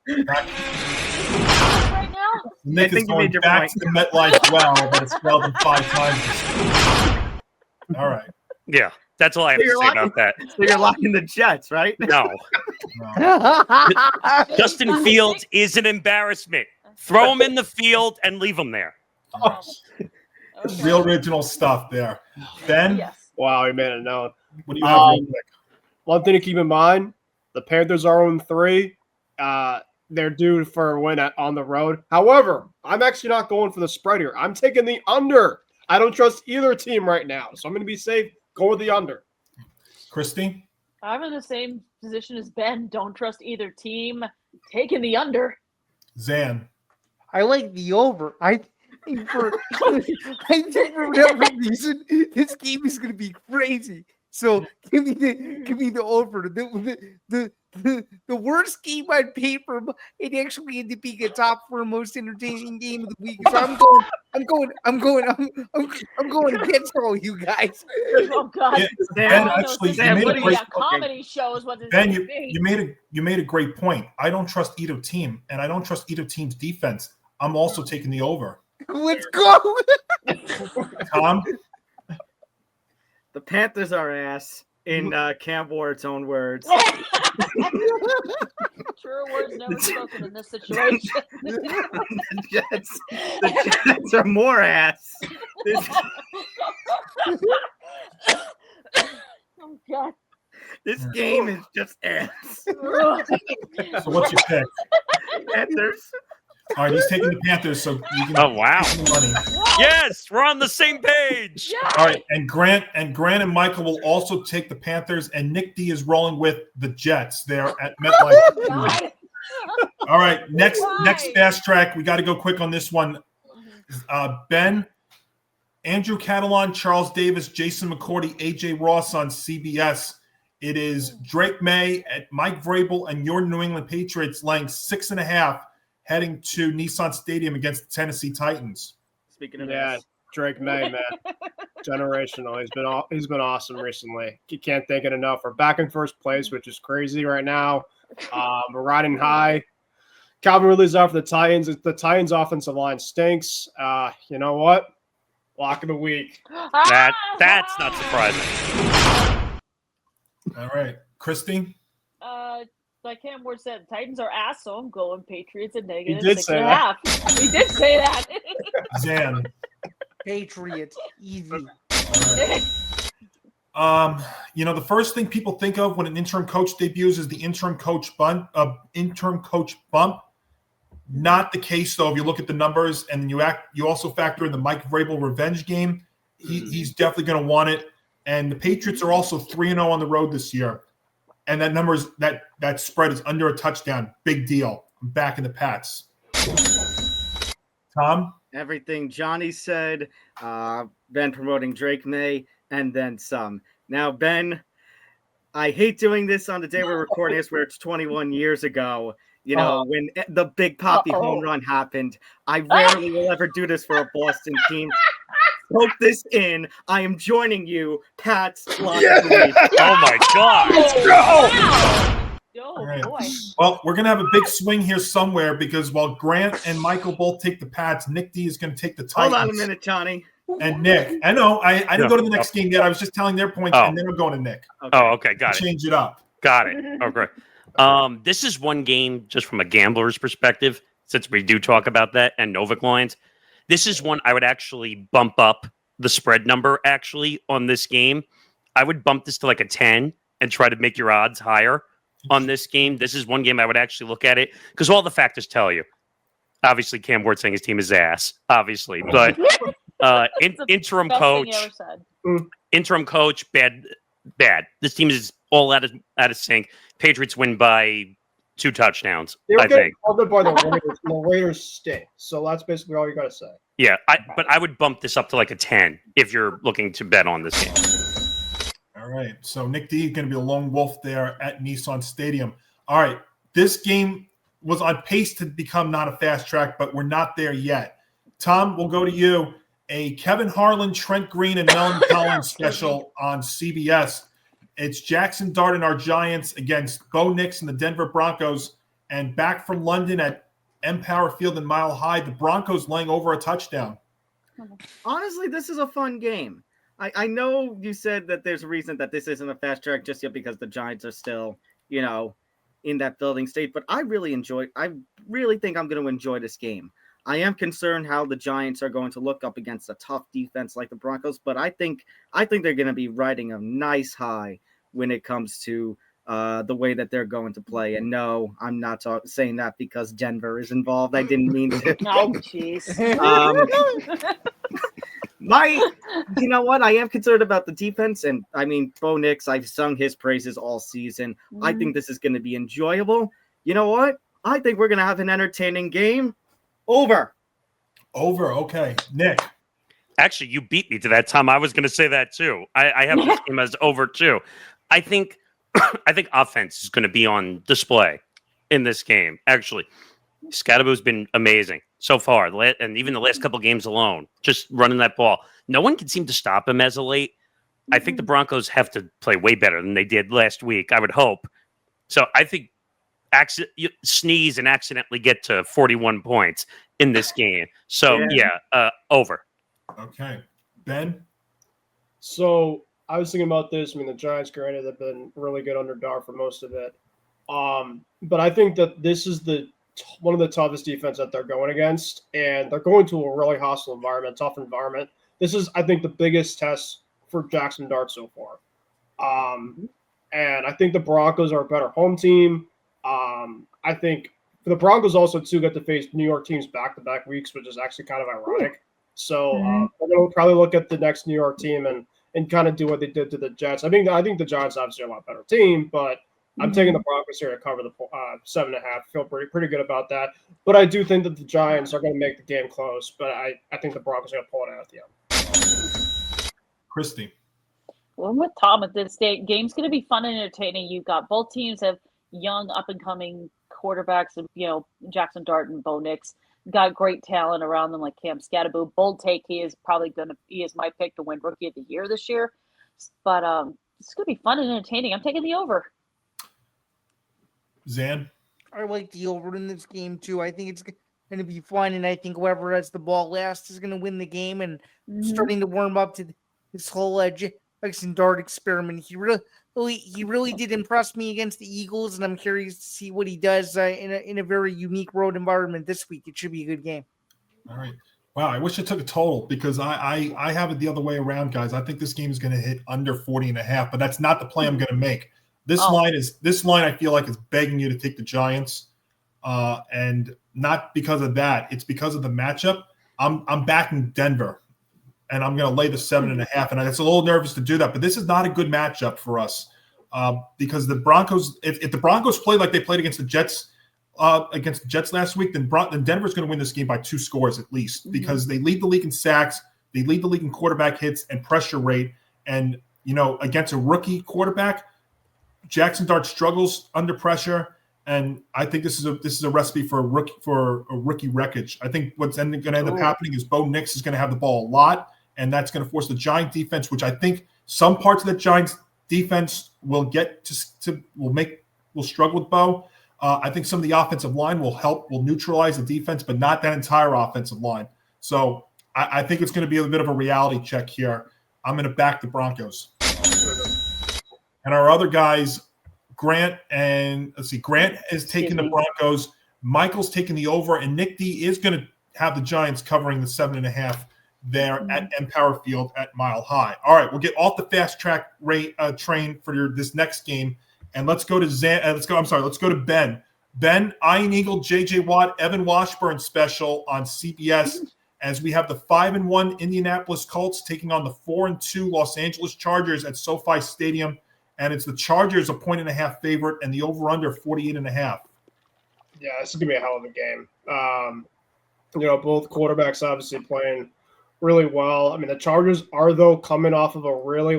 Right now? Nick is going back to the MetLife well, but it's failed him 5 times. All right. Yeah, that's all I have to say about that. So you're locking the Jets, right? No. Justin Fields is an embarrassment. Throw him in the field and leave him there. Oh, real original stuff there. Ben? Yes. Wow, he made it known. What do you have real quick? One thing to keep in mind, the Panthers are 0-3. They're due for a win on the road. However, I'm actually not going for the spread here. I'm taking the under. I don't trust either team right now, so I'm going to be safe. Go with the under. Christy? I'm in the same position as Ben. Don't trust either team. Taking the under. Zan? I like the over. I think for whatever reason, this game is going to be crazy. So give me the over. The worst game on paper, it actually ended up being a top 4 most entertaining game of the week. So I'm going against all you guys. Oh God! Yeah, Ben, actually, Sam, you what made do a you great got? Comedy shows. What does Ben, it mean? you made a great point. I don't trust either team, and I don't trust either team's defense. I'm also taking the over. Let's go. Tom? The Panthers are ass, in Cam Ward's own words. Truer words never spoken in this situation. The Jets are more ass. Oh God! This game is just ass. So what's your pick? Panthers. All right, he's taking the Panthers, so you can Oh wow! take the money. Yes, we're on the same page. Yes! All right, and Grant and Michael will also take the Panthers, and Nick D is rolling with the Jets there at MetLife. God. All right, next Why? fast track. We got to go quick on this one. Ben, Andrew Catalan, Charles Davis, Jason McCourty, AJ Ross on CBS. It is Drake May at Mike Vrabel and your New England Patriots laying 6.5, heading to Nissan Stadium against the Tennessee Titans. Speaking of Drake May, man, generational. He's been awesome recently. You can't thank it enough. We're back in first place, which is crazy right now. We're riding high. Calvin Ridley's out for the Titans. The Titans' offensive line stinks. You know what? Lock of the week. That's not surprising. All right, Christy. Like Cam Ward said, Titans are ass, so I'm going Patriots at He negative did 6.5. He did say that. Zan. Patriots, easy. The first thing people think of when an interim coach debuts is the interim coach bump. Not the case, though. If you look at the numbers and you also factor in the Mike Vrabel revenge game, he's definitely going to want it. And the Patriots are also 3-0 on the road this year, and that spread is under a touchdown. Big deal. I'm back in the Pats. Tom? Everything Johnny said, Ben promoting Drake May, and then some. Now, Ben, I hate doing this on the day we're recording this, where it's 21 years ago, when the Big Poppy home run happened. I rarely will ever do this for a Boston team. Soak this in. I am joining you, Pats. Yes! Oh, my God. Let's go! Wow. Oh, right. boy. Well, we're going to have a big swing here somewhere because while Grant and Michael both take the Pats, Nick D is going to take the Titans. Hold on a minute, Johnny. And Nick. I know. I didn't go to the next game yet. I was just telling their points, and then I'm going to Nick. Okay, got it. Change it up. Got it. Oh, great. This is one game just from a gambler's perspective, since we do talk about that and Novik lines. This is one I would actually bump up the spread number actually on this game. I would bump this to like a 10 and try to make your odds higher on this game, this is one game I would actually look at it because all the factors tell you. Obviously, Cam Ward saying his team is ass, obviously, but interim coach, bad. This team is all out of sync. Patriots win by 2 touchdowns. They were I getting think. called by the Raiders. The Raiders stink. So that's basically all you got to say. Yeah, but I would bump this up to like a 10 if you're looking to bet on this game. All right. So Nick D is going to be a lone wolf there at Nissan Stadium. All right. This game was on pace to become not a fast track, but we're not there yet. Tom, we'll go to you. A Kevin Harlan, Trent Green, and Melon Collins special on CBS. It's Jackson Dart and our Giants against Bo Nix and the Denver Broncos. And back from London at Empower Field in Mile High, the Broncos laying over a touchdown. Honestly, this is a fun game. I know you said that there's a reason that this isn't a fast track just yet because the Giants are still, in that building state. But I really think I'm going to enjoy this game. I am concerned how the Giants are going to look up against a tough defense like the Broncos, but I think they're going to be riding a nice high when it comes to the way that they're going to play. And no, I'm not saying that because Denver is involved. I didn't mean to. Oh, jeez. You know what? I am concerned about the defense. And I mean, Bo Nix, I've sung his praises all season. I think this is going to be enjoyable. You know what? I think we're going to have an entertaining game. Over. Okay. Nick. Actually, you beat me to that, Tom. I was going to say that too. I have this game as over too. I think offense is going to be on display in this game. Actually, Scadaboo's been amazing so far, and even the last couple games alone, just running that ball. No one can seem to stop him as of late. I think the Broncos have to play way better than they did last week, I would hope. So I think you sneeze and accidentally get to 41 points in this game. So, over. Okay. Ben? So I was thinking about this. I mean, the Giants, granted, have been really good underdog for most of it. But I think that this is one of the toughest defense that they're going against, and they're going to a really hostile environment, tough environment. This is, I think, the biggest test for Jackson Dart so far. And I think the Broncos are a better home team. I think the Broncos also, too, get to face New York teams back-to-back weeks, which is actually kind of ironic. So we're going to probably look at the next New York team and kind of do what they did to the Jets. I think the Giants obviously are a lot better team, but I'm taking the Broncos here to cover the 7.5. Feel pretty good about that. But I do think that the Giants are going to make the game close, but I think the Broncos are going to pull it out at the end. Christy. Well, I'm with Tom at this state. Game's going to be fun and entertaining. You've got both teams have young up-and-coming quarterbacks, and Jackson Dart and Bo Nix. Got great talent around them like Cam Scadaboo. Bold take. He is my pick to win Rookie of the Year this year. But it's going to be fun and entertaining. I'm taking the over. Zan? I like the over in this game, too. I think it's going to be fun, and I think whoever has the ball last is going to win the game. And starting to warm up to this whole Jackson Dart experiment. He really did impress me against the Eagles, and I'm curious to see what he does in a very unique road environment this week. It should be a good game. All right. Wow, I wish I took a total because I have it the other way around, guys. I think this game is going to hit under 40.5, but that's not the play I'm going to make. This line I feel like is begging you to take the Giants, and not because of that. It's because of the matchup. I'm backing Denver, and I'm going to lay the 7.5. And it's a little nervous to do that, but this is not a good matchup for us because the Broncos. If the Broncos play like they played against the Jets last week, then Denver's going to win this game by 2 scores at least because they lead the league in sacks, they lead the league in quarterback hits and pressure rate, and against a rookie quarterback, Jackson Dart struggles under pressure. And I think this is a recipe for a rookie wreckage. I think what's going to end up happening is Bo Nix is going to have the ball a lot, and that's going to force the Giant defense, which I think some parts of the Giants defense will struggle with Bo. I think some of the offensive line will neutralize the defense, but not that entire offensive line. So I think it's going to be a bit of a reality check here. I'm going to back the Broncos. And our other guys, Grant is taking the Broncos. Michael's taking the over, and Nick D is going to have the Giants covering the 7.5. there at Empower Field at Mile High. All right, we'll get off the fast track train for this next game, and let's go to let's go to Ben. Ben, Iron Eagle, J.J. Watt, Evan Washburn special on CBS as we have the 5-1 Indianapolis Colts taking on the 4-2 Los Angeles Chargers at SoFi Stadium, and it's the Chargers a 1.5 favorite and the over/under 48.5. Yeah, this is gonna be a hell of a game. Both quarterbacks obviously playing really well. I mean, the Chargers are though coming off of a really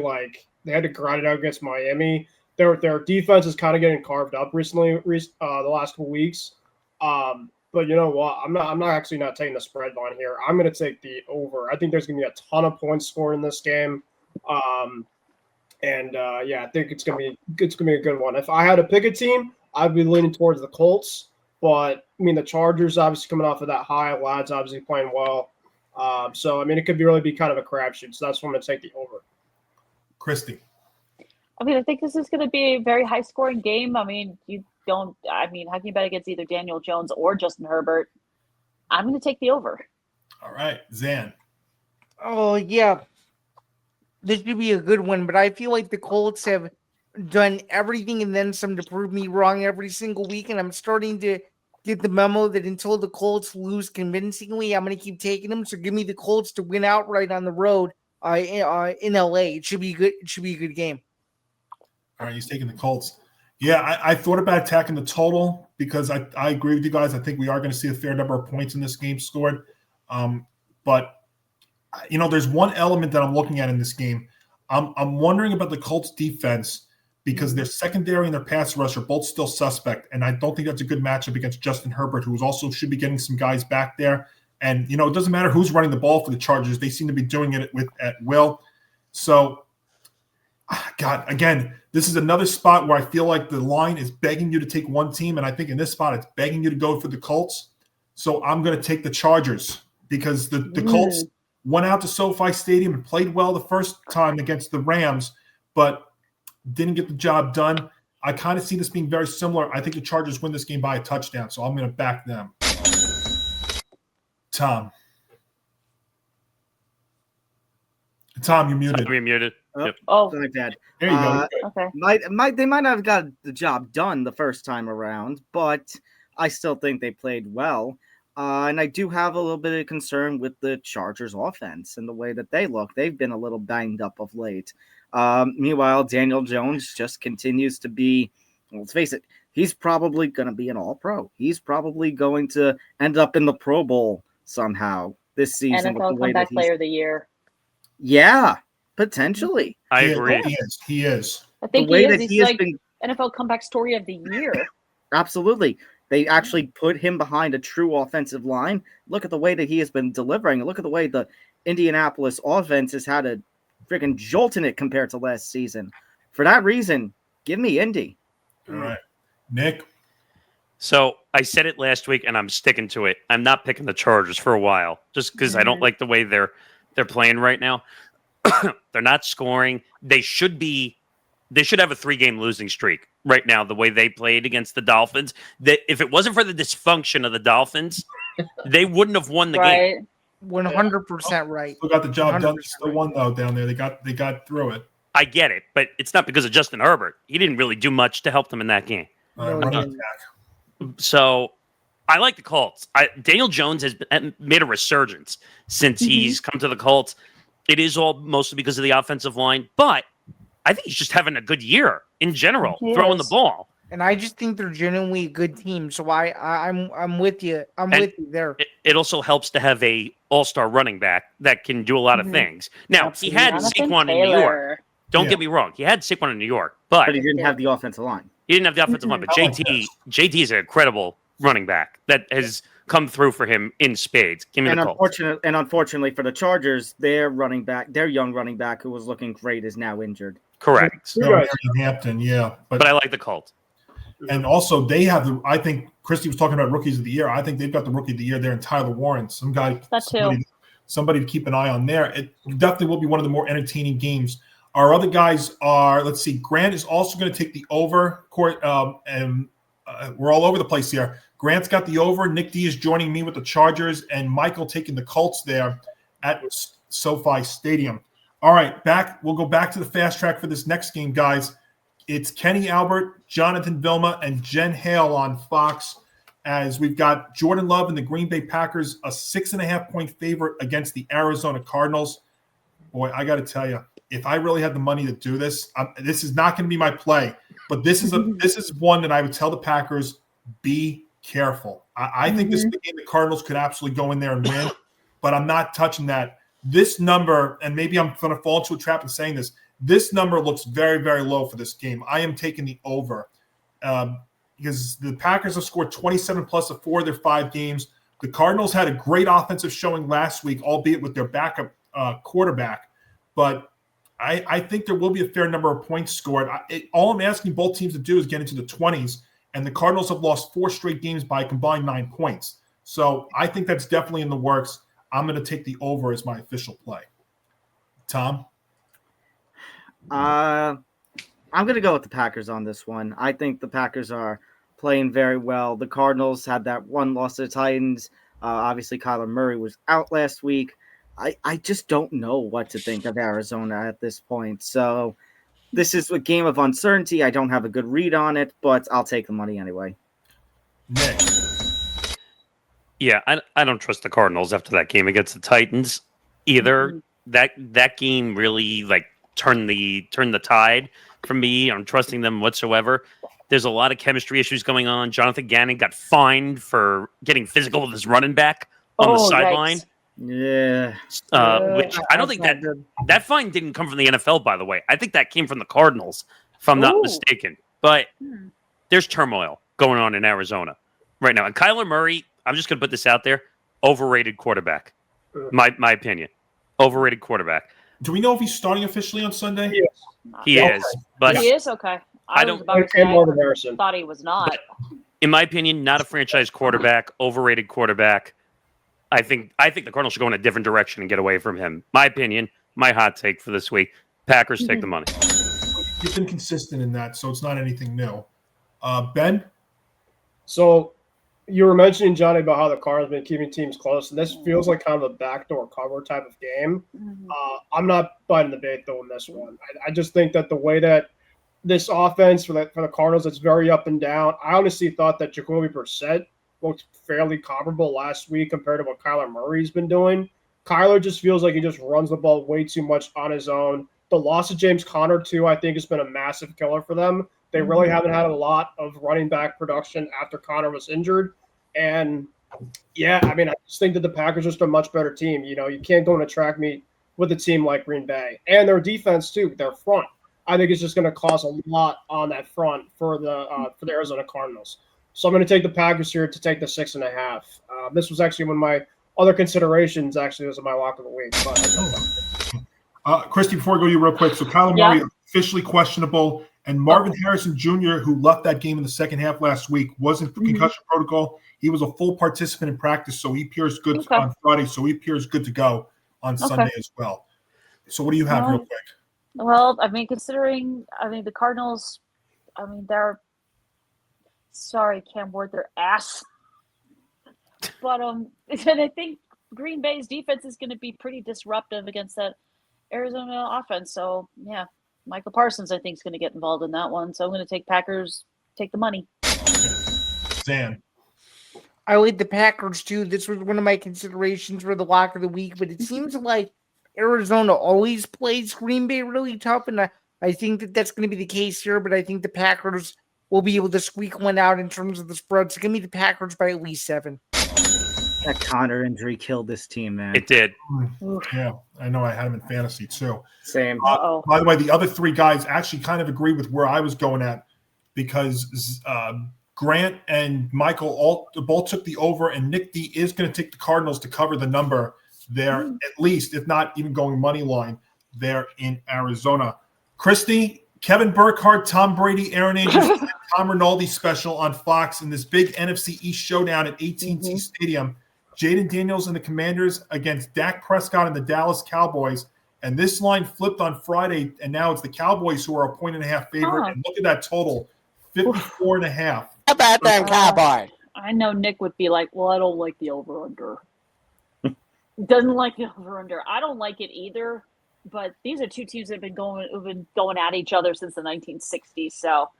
they had to grind it out against Miami. Their defense is kind of getting carved up recently, the last couple weeks. But you know what? I'm not taking the spread line here. I'm going to take the over. I think there's going to be a ton of points scored in this game. I think it's going to be a good one. If I had to pick a team, I'd be leaning towards the Colts. But I mean, the Chargers obviously coming off of that high. Lads obviously playing well. So I mean, it could really be kind of a crapshoot. So that's why I'm going to take the over. Christy. I mean, I think this is going to be a very high-scoring game. I mean, how can you bet against either Daniel Jones or Justin Herbert? I'm going to take the over. All right, Zan. Oh, yeah. This could be a good one, but I feel like the Colts have done everything and then some to prove me wrong every single week, and I'm starting to get the memo that until the Colts lose convincingly, I'm going to keep taking them. So give me the Colts to win outright on the road in LA. It should be good. It should be a good game. All right, he's taking the Colts. Yeah, I thought about attacking the total because I agree with you guys. I think we are going to see a fair number of points in this game scored. But there's one element that I'm looking at in this game. I'm wondering about the Colts defense because their secondary and their pass rush are both still suspect, and I don't think that's a good matchup against Justin Herbert, who also should be getting some guys back there. And it doesn't matter who's running the ball for the Chargers; they seem to be doing it at will. So, God, again, this is another spot where I feel like the line is begging you to take one team, and I think in this spot it's begging you to go for the Colts. So I'm going to take the Chargers because the Colts went out to SoFi Stadium and played well the first time against the Rams, but didn't get the job done. I kind of see this being very similar. I think the Chargers win this game by a touchdown, so I'm going to back them. Tom, you're muted. You're muted. Yep. Oh, Sorry, Dad. There you go. okay. They might not have got the job done the first time around, but I still think they played well. And I do have a little bit of concern with the Chargers offense and the way that they look. They've been a little banged up of late. Meanwhile, Daniel Jones just continues to be, let's face it, he's probably going to be an all-pro. He's probably going to end up in the Pro Bowl somehow this season. NFL Comeback Player of the Year. Yeah, potentially. I agree. He is. I think the way he is. that He's like been NFL Comeback Story of the Year. Absolutely. They actually put him behind a true offensive line. Look at the way that he has been delivering. Look at the way the Indianapolis offense has had a freaking jolt in it compared to last season. For that reason, give me Indy. All right. Nick? So I said it last week, and I'm sticking to it. I'm not picking the Chargers for a while just because I don't like the way they're playing right now. They're not scoring. They should have a 3-game losing streak right now, the way they played against the Dolphins. That if it wasn't for the dysfunction of the Dolphins, they wouldn't have won the game. 100% right. Still got the job done. Still won though down there. They got through it. I get it, but it's not because of Justin Herbert. He didn't really do much to help them in that game. So I like the Colts. Daniel Jones has made a resurgence since he's come to the Colts. It is all mostly because of the offensive line, but I think he's just having a good year in general, throwing the ball. And I just think they're genuinely a good team. So I'm with you. With you there. It also helps to have a all-star running back that can do a lot of things. Now, he had Saquon in New York. Don't get me wrong. He had Saquon in New York, but he didn't have the offensive line. He didn't have the offensive line, but JT is an incredible running back that has come through for him in spades. Give me the Colts. Unfortunately for the Chargers, their young running back who was looking great is now injured. Correct. Hampton, yeah. But I like the Colts. And also they have I think Christy was talking about rookies of the year. I think they've got the rookie of the year there in Tyler Warren. Somebody to keep an eye on there. It definitely will be one of the more entertaining games. Our other guys are, let's see, Grant is also going to take the over court, and we're all over the place here. Grant's got the over. Nick D is joining me with the Chargers, and Michael taking the Colts there at SoFi Stadium. All right, we'll go back to the fast track for this next game, guys. It's Kenny Albert, Jonathan Vilma, and Jen Hale on Fox, as we've got Jordan Love and the Green Bay Packers, a 6.5-point favorite against the Arizona Cardinals. Boy, I got to tell you, if I really had the money to do this, this is not going to be my play, but this is one that I would tell the Packers, be careful. I think this is the game the Cardinals could absolutely go in there and win, but I'm not touching that. This number, and maybe I'm going to fall into a trap in saying this number looks very, very low for this game. I am taking the over because the Packers have scored 27 plus of 4 of their 5 games. The Cardinals had a great offensive showing last week, albeit with their backup quarterback. But I think there will be a fair number of points scored. All I'm asking both teams to do is get into the 20s, and the Cardinals have lost 4 straight games by a combined 9 points. So I think that's definitely in the works. I'm going to take the over as my official play. Tom? I'm going to go with the Packers on this one. I think the Packers are playing very well. The Cardinals had that one loss to the Titans. Obviously, Kyler Murray was out last week. I just don't know what to think of Arizona at this point. So this is a game of uncertainty. I don't have a good read on it, but I'll take the money anyway. Nick? Yeah, I don't trust the Cardinals after that game against the Titans either. That game really turned the tide for me. I'm trusting them whatsoever. There's a lot of chemistry issues going on. Jonathan Gannon got fined for getting physical with his running back on the sideline. Yikes. Yeah. Which I don't think that fine didn't come from the NFL, by the way. I think that came from the Cardinals, if I'm not mistaken. But there's turmoil going on in Arizona right now. And Kyler Murray, I'm just going to put this out there, overrated quarterback. My opinion. Overrated quarterback. Do we know if he's starting officially on Sunday? He is. But he is? Okay. I was about to say, thought he was not. In my opinion, not a franchise quarterback, overrated quarterback. I think the Cardinals should go in a different direction and get away from him. My opinion, my hot take for this week, Packers take the money. You've been consistent in that, so it's not anything new. Ben? So you were mentioning, Johnny, about how the Cardinals have been keeping teams close, and this feels like kind of a backdoor cover type of game. I'm not biting the bait, though, in this one. I just think that the way that this offense for the Cardinals, it's very up and down. I honestly thought that Jacoby Brissett looked fairly comparable last week compared to what Kyler Murray's been doing. Kyler just feels like he just runs the ball way too much on his own. The loss of James Conner, too, I think has been a massive killer for them. They really haven't had a lot of running back production after Conner was injured. And, yeah, I mean, I just think that the Packers are just a much better team. You know, you can't go in a track meet with a team like Green Bay. And their defense, too, their front, I think it's just going to cause a lot on that front for the Arizona Cardinals. So I'm going to take the Packers here to take the 6.5. This was actually one of my other considerations. Actually, was my lock of the week. But Christy, before I go to you real quick, so Kyler Murray officially questionable, and Marvin Harrison Jr., who left that game in the second half last week, wasn't concussion protocol. He was a full participant in practice, so he appears good on Friday. So he appears good to go on Sunday as well. So what do you have real quick? Well, I mean, considering, the Cardinals, they're, sorry, can't word their ass. But and I think Green Bay's defense is going to be pretty disruptive against that Arizona offense. So, yeah, Michael Parsons, I think, is going to get involved in that one. So I'm going to take Packers, take the money. Zan. I like the Packers, too. This was one of my considerations for the lock of the week, but it seems like Arizona always plays Green Bay really tough, and I think that that's going to be the case here, but I think the Packers will be able to squeak one out in terms of the spread. So give me the Packers by at least 7. That Conner injury killed this team, man. It did. Yeah, I know. I had him in fantasy, too. Same. By the way, the other 3 guys actually kind of agree with where I was going at, because Grant and Michael both took the over, and Nick D is going to take the Cardinals to cover the number there, at least, if not even going money line there in Arizona. Christy, Kevin Burkhardt, Tom Brady, Aaron Andrews, and Tom Rinaldi special on Fox in this big NFC East showdown at AT&T Stadium. Jaden Daniels and the Commanders against Dak Prescott and the Dallas Cowboys. And this line flipped on Friday, and now it's the Cowboys who are a 1.5 favorite. And look at that total, 54.5. How about them Cowboys? I know Nick would be like, well, I don't like the over-under. Doesn't like the over-under. I don't like it either, but these are two teams that have been going at each other since the 1960s, so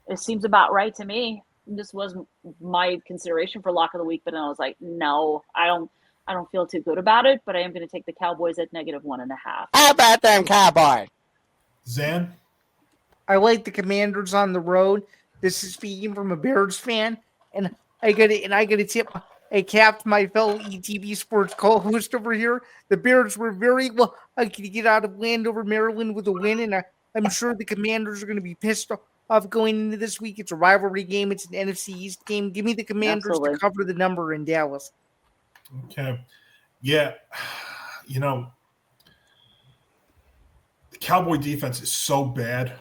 it seems about right to me. This was my consideration for lock of the week, but then I was like, no, I don't feel too good about it, but I am going to take the Cowboys at -1.5. How about them Cowboys? Zan? I like the Commanders on the road. This is speaking from a Bears fan, and I gotta tip a cap to my fellow ETB Sports co-host over here. The Bears were very lucky to get out of Landover, Maryland with a win, and I'm sure the Commanders are going to be pissed off going into this week. It's a rivalry game. It's an NFC East game. Give me the Commanders to cover the number in Dallas. Okay. Yeah. You know, the Cowboy defense is so bad.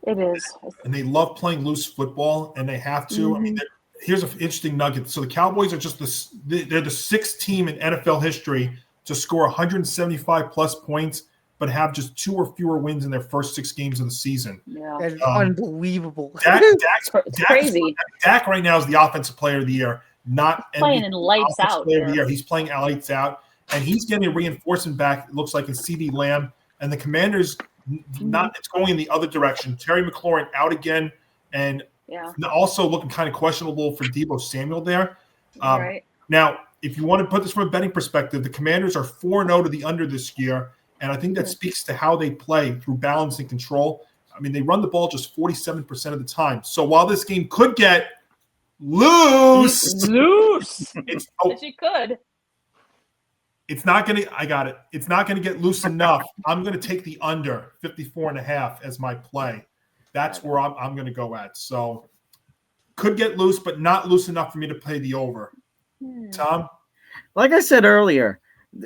It is. And they love playing loose football, and they have to. I mean, here's an interesting nugget. So the Cowboys are just they're the sixth team in NFL history to score 175 plus points, but have just 2 or fewer wins in their first 6 games of the season. Yeah, that is unbelievable. Dak's crazy. Dak right now is the offensive player of the year, not playing in lights out. Player of the year. He's playing lights out, and he's getting a reinforcement back. It looks like in CD Lamb, and the Commanders. It's going in the other direction. Terry McLaurin out again, and also looking kind of questionable for Deebo Samuel there. Right. Now, if you want to put this from a betting perspective, the Commanders are 4-0 to the under this year, and I think that speaks to how they play through balance and control. I mean, they run the ball just 47% of the time. So while this game could get loose, It could. It's not going to – I got it. It's not going to get loose enough. I'm going to take the under 54.5 as my play. That's where I'm going to go at. So could get loose, but not loose enough for me to play the over. Tom? Like I said earlier,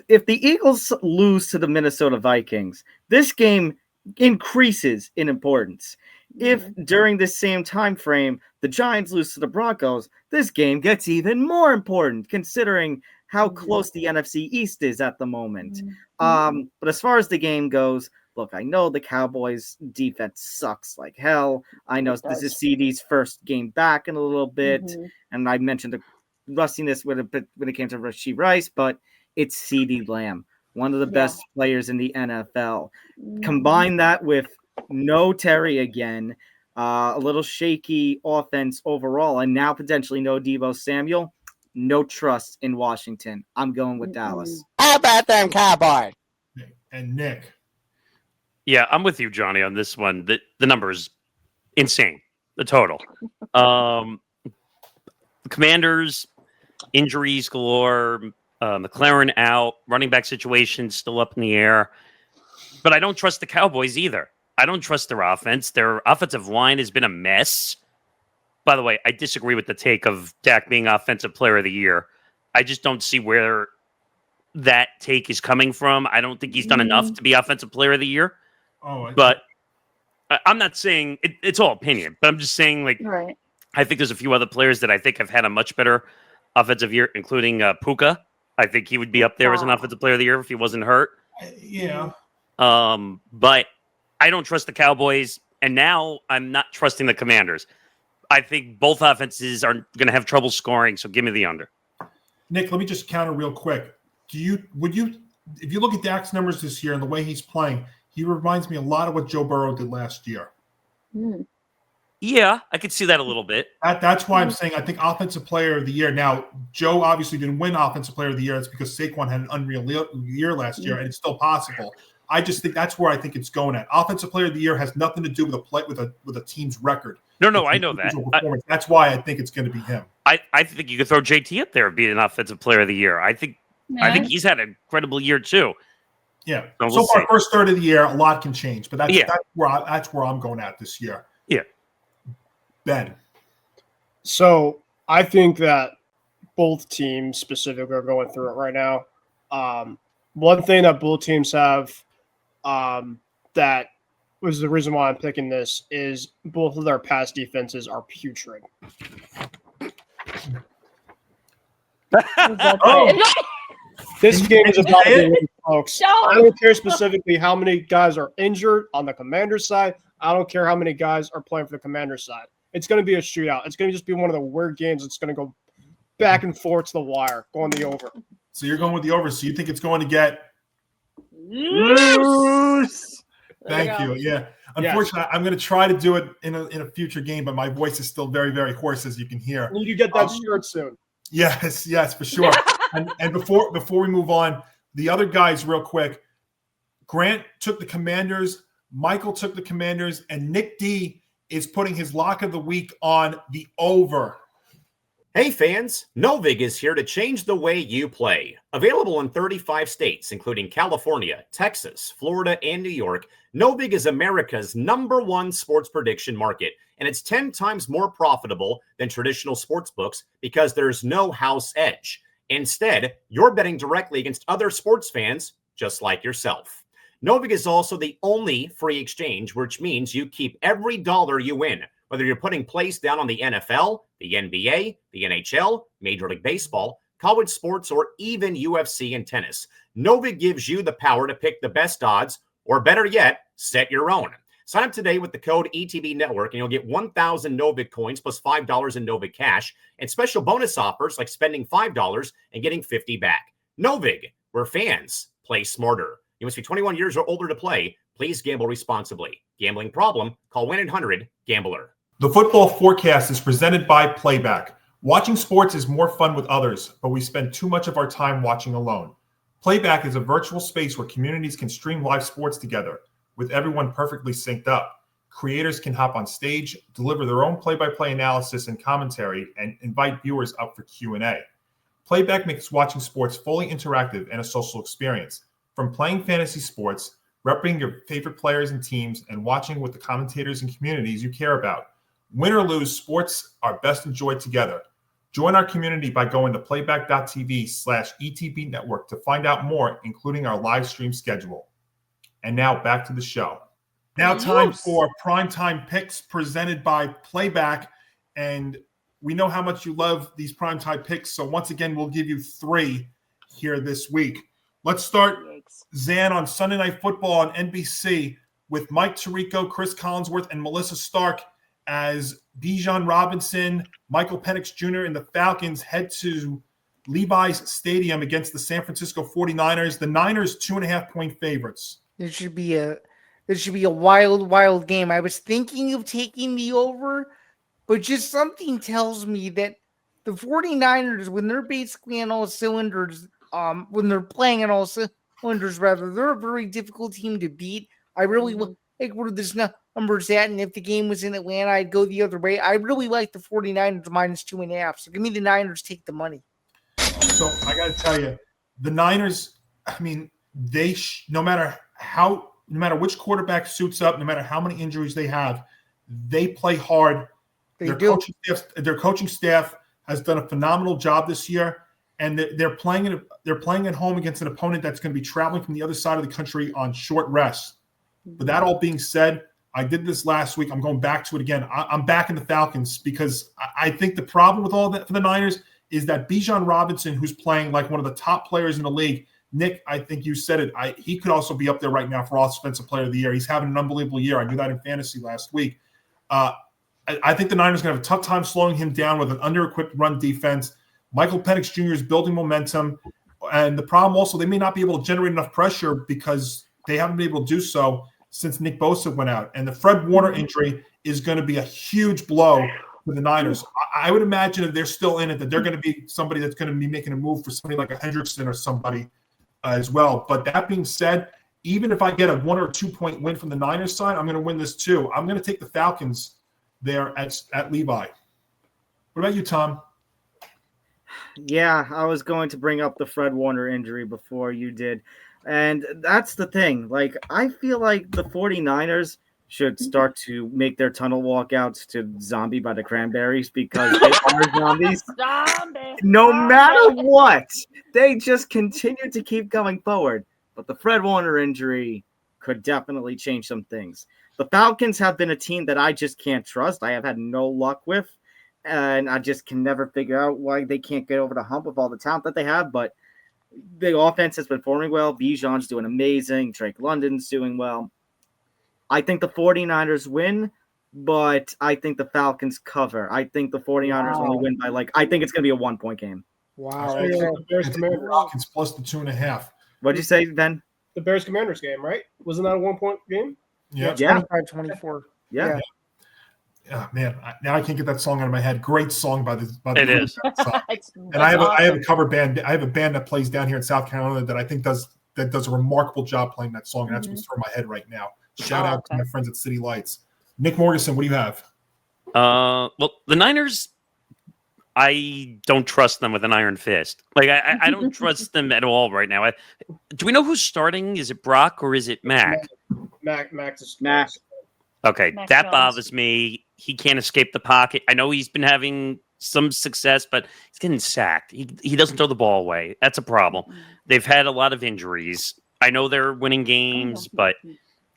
if the Eagles lose to the Minnesota Vikings, this game increases in importance. If during this same time frame the Giants lose to the Broncos, this game gets even more important considering how close the NFC East is at the moment. But as far as the game goes, look, I know the Cowboys defense sucks like hell. I know this is CD's first game back in a little bit, and I mentioned the rustiness when it came to Rashee Rice, but it's CD Lamb, one of the best players in the NFL. Combine that with no Terry again, a little shaky offense overall, and now potentially no Deebo Samuel. No trust in Washington. I'm going with Dallas. How about them Cowboys? And Nick. Yeah, I'm with you, Johnny, on this one. The number is insane, the total. The Commanders, injuries galore, McLaren out, running back situation still up in the air. But I don't trust the Cowboys either. I don't trust their offense. Their offensive line has been a mess. By the way, I disagree with the take of Dak being Offensive Player of the Year. I just don't see where that take is coming from. I don't think he's done enough to be Offensive Player of the Year. But I'm not saying it's all opinion, but I'm just saying, I think there's a few other players that I think have had a much better offensive year, including Puka. I think he would be up there as an Offensive Player of the Year if he wasn't hurt. Yeah. But I don't trust the Cowboys, and now I'm not trusting the Commanders. I think both offenses are going to have trouble scoring, so give me the under. Nick, let me just counter real quick. If you look at Dak's numbers this year and the way he's playing, he reminds me a lot of what Joe Burrow did last year. Yeah, I could see that a little bit. That's why I'm saying I think Offensive Player of the Year. Now, Joe obviously didn't win Offensive Player of the Year. It's because Saquon had an unreal year last year, and it's still possible. I just think that's where I think it's going at. Offensive Player of the Year has nothing to do with a team's record. No, I know that. That's why I think it's going to be him. I think you could throw JT up there and be an Offensive Player of the Year. I think he's had an incredible year too. Yeah. So far, first third of the year, a lot can change, but that's where I'm going at this year. Yeah. Ben. So I think that both teams specifically are going through it right now. One thing that both teams have that was the reason why I'm picking this is both of their pass defenses are putrid. This game is about the win, folks. I don't care specifically how many guys are injured on the Commander's side. I don't care how many guys are playing for the Commander's side. It's going to be a shootout. It's going to just be one of the weird games. It's going to go back and forth to the wire, going the over. So you're going with the over. So you think it's going to get Loose. Thank you. Yeah. Unfortunately, I'm going to try to do it in a future game, but my voice is still very, very hoarse, as you can hear. Need to get that shirt soon. Yes, for sure. and before we move on, the other guys, real quick. Grant took the Commanders. Michael took the Commanders, and Nick D is putting his lock of the week on the over. Hey fans, Novig is here to change the way you play. Available in 35 states, including California, Texas, Florida, and New York, Novig is America's #1 sports prediction market, and it's 10 times more profitable than traditional sports books because there's no house edge. Instead, you're betting directly against other sports fans just like yourself. Novig is also the only free exchange, which means you keep every dollar you win, whether you're putting plays down on the NFL, the NBA, the NHL, Major League Baseball, college sports, or even UFC and tennis. Novig gives you the power to pick the best odds, or better yet, set your own. Sign up today with the code ETB Network, and you'll get 1,000 Novig coins plus $5 in Novig cash, and special bonus offers like spending $5 and getting $50 back. Novig, where fans play smarter. You must be 21 years or older to play. Please gamble responsibly. Gambling problem? Call 1-800-GAMBLER. The football forecast is presented by Playback. Watching sports is more fun with others, but we spend too much of our time watching alone. Playback is a virtual space where communities can stream live sports together, with everyone perfectly synced up. Creators can hop on stage, deliver their own play-by-play analysis and commentary, and invite viewers up for Q&A. Playback makes watching sports fully interactive and a social experience. From playing fantasy sports, repping your favorite players and teams, and watching with the commentators and communities you care about. Win or lose, sports are best enjoyed together. Join our community by going to playback.tv/ETB Network to find out more, including our live stream schedule. And now back to the show. Now time for Primetime Picks presented by Playback. And we know how much you love these Primetime Picks. So once again, we'll give you 3 here this week. Let's start, Zan, on Sunday Night Football on NBC with Mike Tirico, Chris Collinsworth, and Melissa Stark as Bijan Robinson, Michael Penix Jr., and the Falcons head to Levi's Stadium against the San Francisco 49ers. The Niners 2.5-point favorites. This should be a wild game. I was thinking of taking the over, but just something tells me that the 49ers, when they're basically on all cylinders, when they're playing on all cylinders, rather, they're a very difficult team to beat. I really like where this number's at, and if the game was in Atlanta, I'd go the other way. I really like the 49ers -2.5, so give me the Niners, take the money. So I got to tell you, the Niners, I mean, they no matter which quarterback suits up, no matter how many injuries they have, they play hard. Their coaching staff has done a phenomenal job this year, and they're playing at home against an opponent that's going to be traveling from the other side of the country on short rest. But that all being said, I did this last week. I'm going back to it again. I'm back in the Falcons because I think the problem with all that for the Niners is that Bijan Robinson, who's playing like one of the top players in the league, Nick, I think you said it. He could also be up there right now for Offensive Player of the Year. He's having an unbelievable year. I knew that in fantasy last week. I think the Niners are going to have a tough time slowing him down with an under-equipped run defense. Michael Penix Jr. is building momentum. And the problem also, they may not be able to generate enough pressure because they haven't been able to do so since Nick Bosa went out. And the Fred Warner injury is going to be a huge blow for the Niners. I would imagine if they're still in it, that they're going to be somebody that's going to be making a move for somebody like a Hendrickson or somebody as well. But that being said, even if I get a 1 or 2 point win from the Niners side, I'm going to win this too. I'm going to take the Falcons there at Levi. What about you, Tom? Yeah, I was going to bring up the Fred Warner injury before you did. And that's the thing. Like, I feel like the 49ers should start to make their tunnel walkouts to Zombie by the Cranberries because they are zombies. No matter what, they just continue to keep going forward. But the Fred Warner injury could definitely change some things. The Falcons have been a team that I just can't trust. I have had no luck with. And I just can never figure out why they can't get over the hump of all the talent that they have. But the offense has been performing well. Bijan's doing amazing. Drake London's doing well. I think the 49ers win, but I think the Falcons cover. I think the 49ers only win by I think it's going to be a 1 point game. Wow. Right. The Bears And Commanders. Falcons plus the 2.5. What'd you say, Ben? The Bears Commanders game, right? Wasn't that a 1-point game? Yeah. 25-24. Yeah. Oh, man, now I can't get that song out of my head. Great song by the It is. And I have a cover band. I have a band that plays down here in South Carolina that I think does a remarkable job playing that song. And that's what's through my head right now. Shout out to my friends at City Lights. Nick Morganson, what do you have? Well, the Niners, I don't trust them with an iron fist. Like I don't trust them at all right now. Do we know who's starting? Is it Brock or is it Mac? Mac is Mac. Okay, Mac that Jones. bothers me. He can't escape the pocket. I know he's been having some success, but he's getting sacked. He doesn't throw the ball away. That's a problem. They've had a lot of injuries. I know they're winning games, but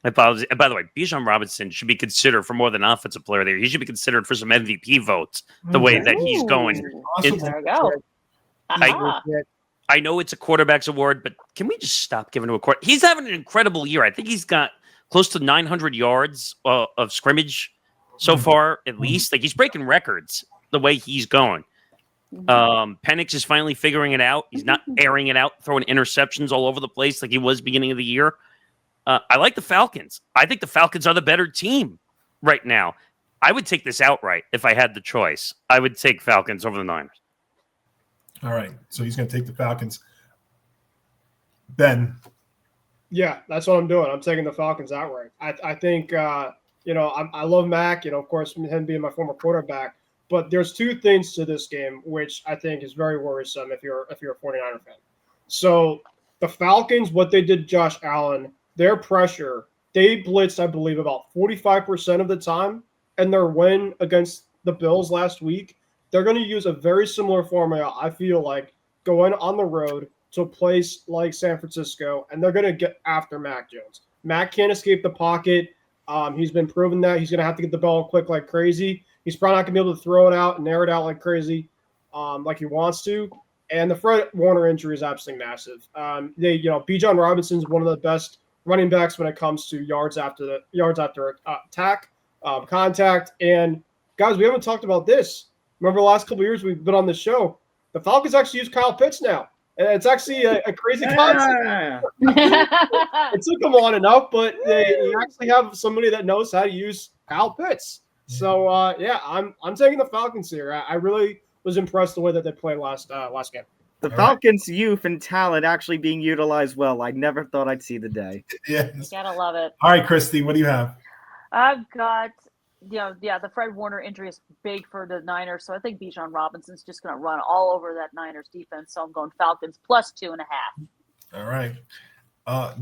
by the way, Bijan Robinson should be considered for more than offensive player there. He should be considered for some MVP votes the way that he's going. Awesome. There we go. Aha. I know it's a quarterback's award, but can we just stop giving him a quarter? He's having an incredible year. I think he's got close to 900 yards of scrimmage so far, at least. Like, he's breaking records the way he's going. Penix is finally figuring it out. He's not airing it out, throwing interceptions all over the place like he was beginning of the year. I like the Falcons. I think the Falcons are the better team right now. I would take this outright if I had the choice. I would take Falcons over the Niners. All right. So he's going to take the Falcons. Ben. Yeah, that's what I'm doing. I'm taking the Falcons outright. I think, I love Mac, of course, him being my former quarterback. But there's two things to this game, which I think is very worrisome if you're a 49er fan. So the Falcons, what they did to Josh Allen, their pressure, they blitzed, I believe, about 45% of the time. And their win against the Bills last week, they're going to use a very similar formula, I feel like, going on the road to a place like San Francisco, and they're going to get after Mac Jones. Mac can't escape the pocket. He's been proven that. He's going to have to get the ball quick like crazy. He's probably not going to be able to throw it out and air it out like crazy, like he wants to. And the Fred Warner injury is absolutely massive. Bijan Robinson's one of the best running backs when it comes to yards after attack, contact. And guys, we haven't talked about this. Remember the last couple of years we've been on this show. The Falcons actually use Kyle Pitts now. And it's actually a crazy concept. It took them on enough, but they actually have somebody that knows how to use Kyle Pitts. So I'm taking the Falcons here. I really was impressed the way that they played last game. The Falcons' youth and talent actually being utilized well. I never thought I'd see the day. Yeah. You gotta love it. All right, Christy, what do you have? I've got, the Fred Warner injury is big for the Niners, so I think Bijan Robinson's just going to run all over that Niners defense. So I'm going Falcons plus 2.5. All right.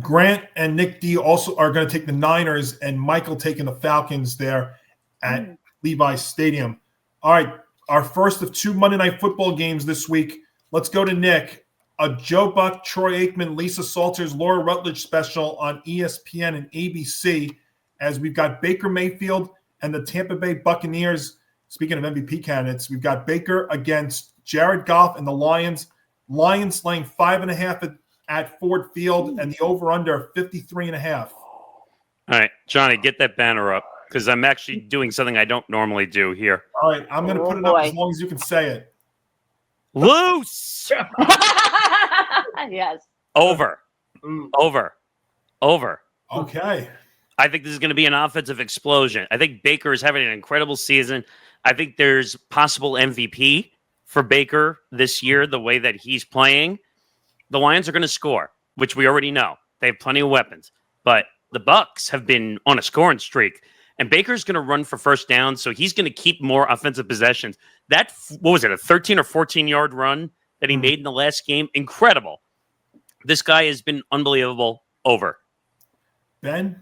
Grant and Nick D also are going to take the Niners, and Michael taking the Falcons there at Levi's Stadium. All right, our first of two Monday Night Football games this week. Let's go to Nick. A Joe Buck, Troy Aikman, Lisa Salters, Laura Rutledge special on ESPN and ABC, as we've got Baker Mayfield and the Tampa Bay Buccaneers. Speaking of MVP candidates, we've got Baker against Jared Goff and the Lions. Lions laying 5.5 at Ford Field, and the over-under 53.5. All right, Johnny, get that banner up, because I'm actually doing something I don't normally do here. All right, I'm going to put it up as long as you can say it. Loose! Yes. Over. Okay. I think this is going to be an offensive explosion. I think Baker is having an incredible season. I think there's possible MVP for Baker this year, the way that he's playing. The Lions are going to score, which we already know. They have plenty of weapons. But the Bucs have been on a scoring streak, and Baker's going to run for first down, so he's going to keep more offensive possessions. That, what was it, a 13 or 14-yard run that he made in the last game? Incredible. This guy has been unbelievable. Over. Ben?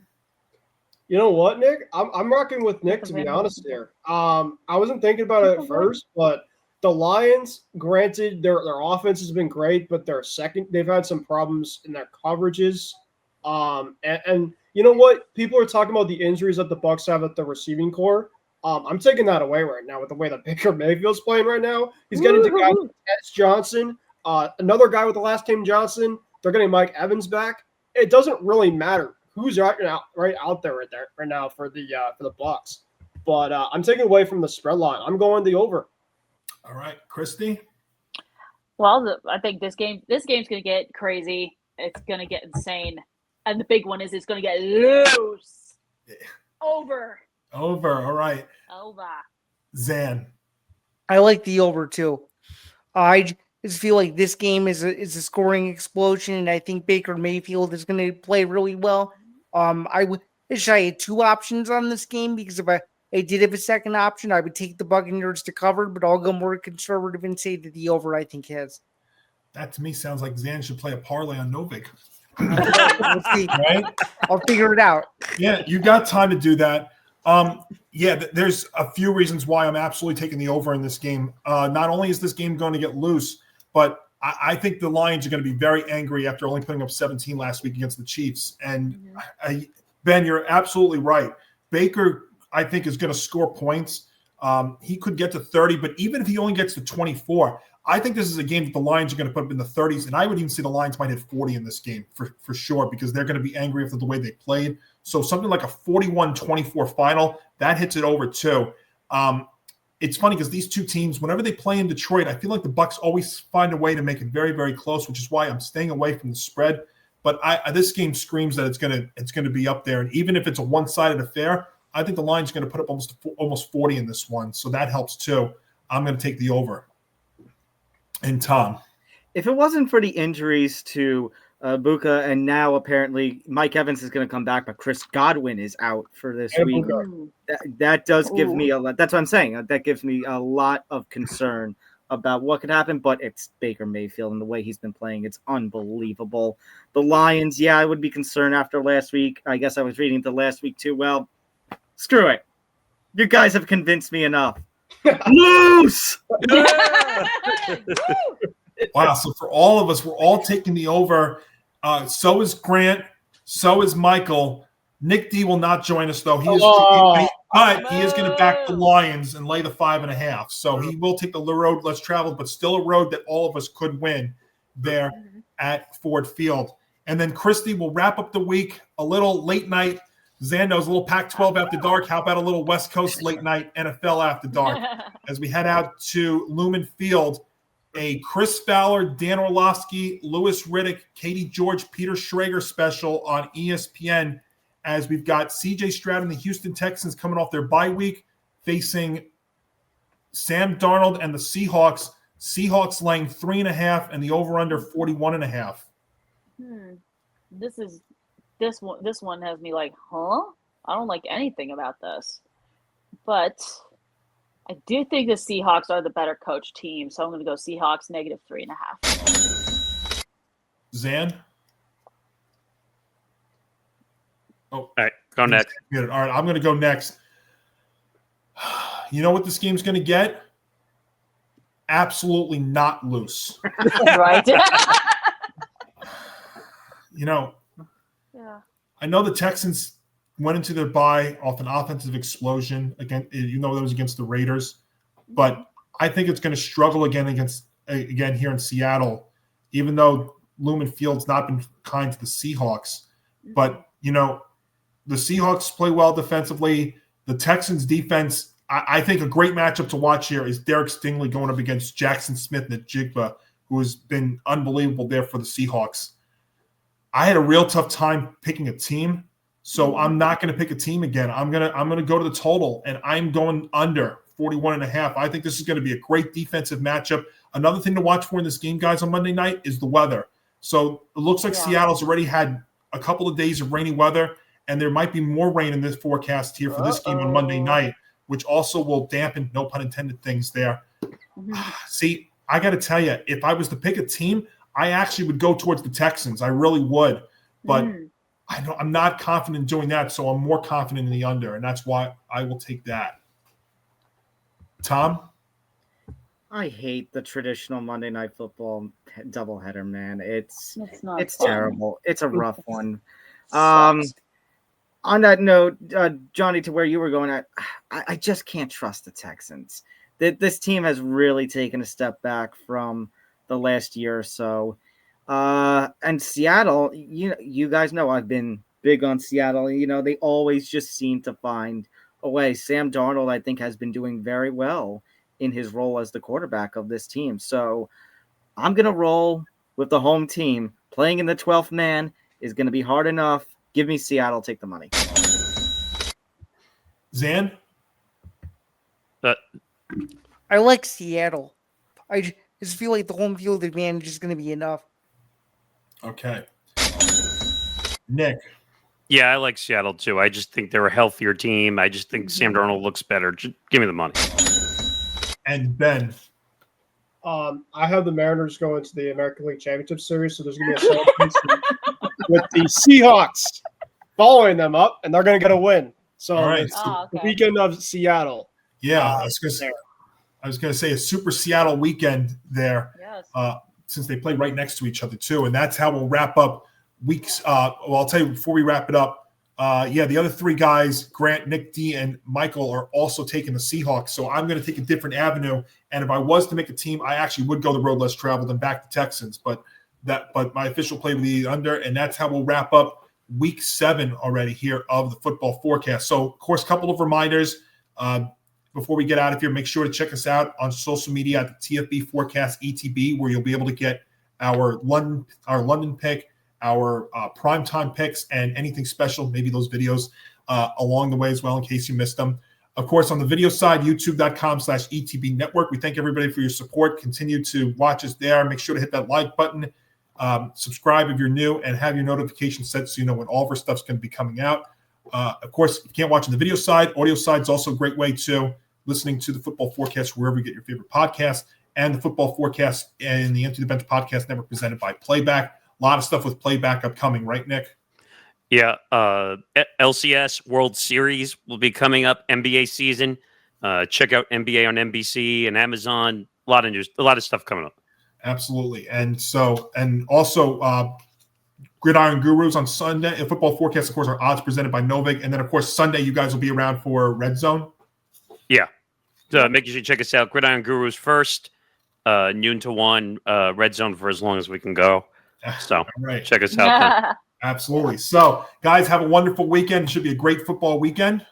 You know what, Nick? I'm rocking with Nick, to be honest here. I wasn't thinking about it at first, but the Lions, granted, their offense has been great, but they've had some problems in their coverages. And you know what? People are talking about the injuries that the Bucs have at the receiving core. I'm taking that away right now with the way that Baker Mayfield's playing right now. He's getting to guys like Tess Johnson, another guy with the last name Johnson. They're getting Mike Evans back. It doesn't really matter who's right out there right now for the Bucs. But I'm taking away from the spread line. I'm going the over. All right, Christy? Well, I think this game's going to get crazy. It's going to get insane. And the big one is it's going to get loose. Over. All right. Over. Zan. I like the over too. I just feel like this game is a scoring explosion, and I think Baker Mayfield is going to play really well. I wish I had two options on this game, because if I did have a second option, I would take the Buccaneers to cover, but I'll go more conservative and say that the over, I think, has. That to me sounds like Zan should play a parlay on Novig. We'll see. Right? I'll figure it out. Yeah, you got time to do that. There's a few reasons why I'm absolutely taking the over in this game. Not only is this game going to get loose, but I think the Lions are going to be very angry after only putting up 17 last week against the Chiefs. And Ben, you're absolutely right. Baker, I think, is going to score points. He could get to 30, but even if he only gets to 24, I think this is a game that the Lions are going to put up in the 30s, and I would even say the Lions might hit 40 in this game for sure, because they're going to be angry after the way they played. So something like a 41-24 final, that hits it over too. It's funny because these two teams, whenever they play in Detroit, I feel like the Bucs always find a way to make it very, very close, which is why I'm staying away from the spread. But this game screams that it's going to be up there, and even if it's a one-sided affair, I think the Lions are going to put up almost 40 in this one, so that helps too. I'm going to take the over. And Tom, if it wasn't for the injuries to Buka, and now apparently Mike Evans is going to come back, but Chris Godwin is out for this week. That does give me a lot. That's what I'm saying. That gives me a lot of concern about what could happen, but it's Baker Mayfield and the way he's been playing. It's unbelievable. The Lions, yeah, I would be concerned after last week. I guess I was reading the last week too. Well, screw it. You guys have convinced me enough. Loose! Wow, so for all of us, we're all taking the over. So is Grant. So is Michael. Nick D will not join us, though. He is going to back the Lions and lay the 5.5. So he will take the road less traveled, but still a road that all of us could win there at Ford Field. And then Christy will wrap up the week, a little late night. Zando's a little Pac-12 after dark. How about a little West Coast late night NFL after dark? As we head out to Lumen Field, a Chris Fowler, Dan Orlovsky, Louis Riddick, Katie George, Peter Schrager special on ESPN, as we've got C.J. Stroud and the Houston Texans coming off their bye week, facing Sam Darnold and the Seahawks. Seahawks laying 3.5 and the over-under 41.5. This one has me like, huh? I don't like anything about this. But I do think the Seahawks are the better coach team, so I'm going to go Seahawks -3.5. Zan? Oh, all right, go next. All right, I'm going to go next. You know what this game's going to get? Absolutely not loose. Right. I know the Texans went into their bye off an offensive explosion again. You know that was against the Raiders, but I think it's going to struggle again here in Seattle, even though Lumen Field's not been kind to the Seahawks. But the Seahawks play well defensively. The Texans defense, I think a great matchup to watch here is Derek Stingley going up against Jackson Smith and Jigba, who has been unbelievable there for the Seahawks. I had a real tough time picking a team, so I'm not going to pick a team again. I'm gonna go to the total, and I'm going under 41.5. I think this is going to be a great defensive matchup. Another thing to watch for in this game, guys, on Monday night is the weather. So it looks like Seattle's already had a couple of days of rainy weather, and there might be more rain in this forecast here for this game on Monday night, which also will dampen, no pun intended, things there. See, I got to tell you, if I was to pick a team, I actually would go towards the Texans. I really would. But I'm not confident in doing that, so I'm more confident in the under, and that's why I will take that. Tom? I hate the traditional Monday Night Football doubleheader, man. It's fun. terrible. It's a rough one. On that note, Johnny, to where you were going, I just can't trust the Texans. This team has really taken a step back from the last year or so. And Seattle, you guys know I've been big on Seattle. They always just seem to find a way. Sam Darnold, I think, has been doing very well in his role as the quarterback of this team. So I'm going to roll with the home team. Playing in the 12th man is going to be hard enough. Give me Seattle, take the money. Zan? I like Seattle. I just feel like the home field advantage is going to be enough. Okay. Nick? Yeah, I like Seattle too. I just think they're a healthier team. I just think Sam Darnold looks better. Just give me the money. And Ben? I have the Mariners going to the American League Championship Series, so there's going to be a celebration with the Seahawks following them up, and they're going to get a win. So right. it's the weekend of Seattle. Yeah, I was going to say a super Seattle weekend there. Yes. Since they play right next to each other too, and that's how we'll wrap up weeks. Well, I'll tell you before we wrap it up. The other three guys, Grant, Nick D, and Michael, are also taking the Seahawks. So I'm going to take a different avenue. And if I was to make a team, I actually would go the road less traveled and back to Texans. But my official play would be under, and that's how we'll wrap up week 7 already here of the football forecast. So, of course, a couple of reminders before we get out of here. Make sure to check us out on social media at the TFB Forecast ETB, where you'll be able to get our London pick, our primetime picks, and anything special, maybe those videos along the way as well in case you missed them. Of course, on the video side, youtube.com/ETB Network. We thank everybody for your support. Continue to watch us there. Make sure to hit that like button, subscribe if you're new, and have your notifications set so you know when all of our stuff's going to be coming out. Of course, if you can't watch on the video side, audio side is also a great way too. Listening to the Football Forecast wherever you get your favorite podcasts, and the Football Forecast and the Empty the Bench Podcast Network presented by Playback. A lot of stuff with Playback upcoming, right, Nick? Yeah, LCS World Series will be coming up. NBA season. Check out NBA on NBC and Amazon. A lot of news, a lot of stuff coming up. Absolutely, and also Gridiron Gurus on Sunday. And Football Forecast, of course, our odds presented by Novig, and then of course Sunday you guys will be around for Red Zone. Yeah, so make sure you check us out. Gridiron Gurus first, noon to 1, Red Zone for as long as we can go. So right. Check us out then. Absolutely. So, guys, have a wonderful weekend. It should be a great football weekend.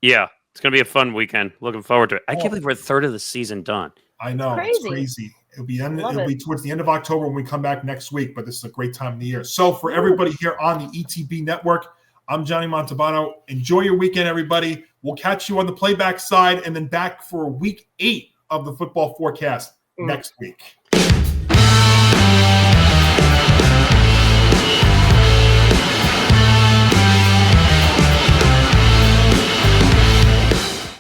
Yeah, it's going to be a fun weekend. Looking forward to it. I can't believe we're a third of the season done. I know. It's crazy. It'll be towards the end of October when we come back next week, but this is a great time of the year. So, for everybody here on the ETB Network, I'm Johnny Montalbano. Enjoy your weekend, everybody. We'll catch you on the Playback side and then back for week 8 of the Football Forecast next week.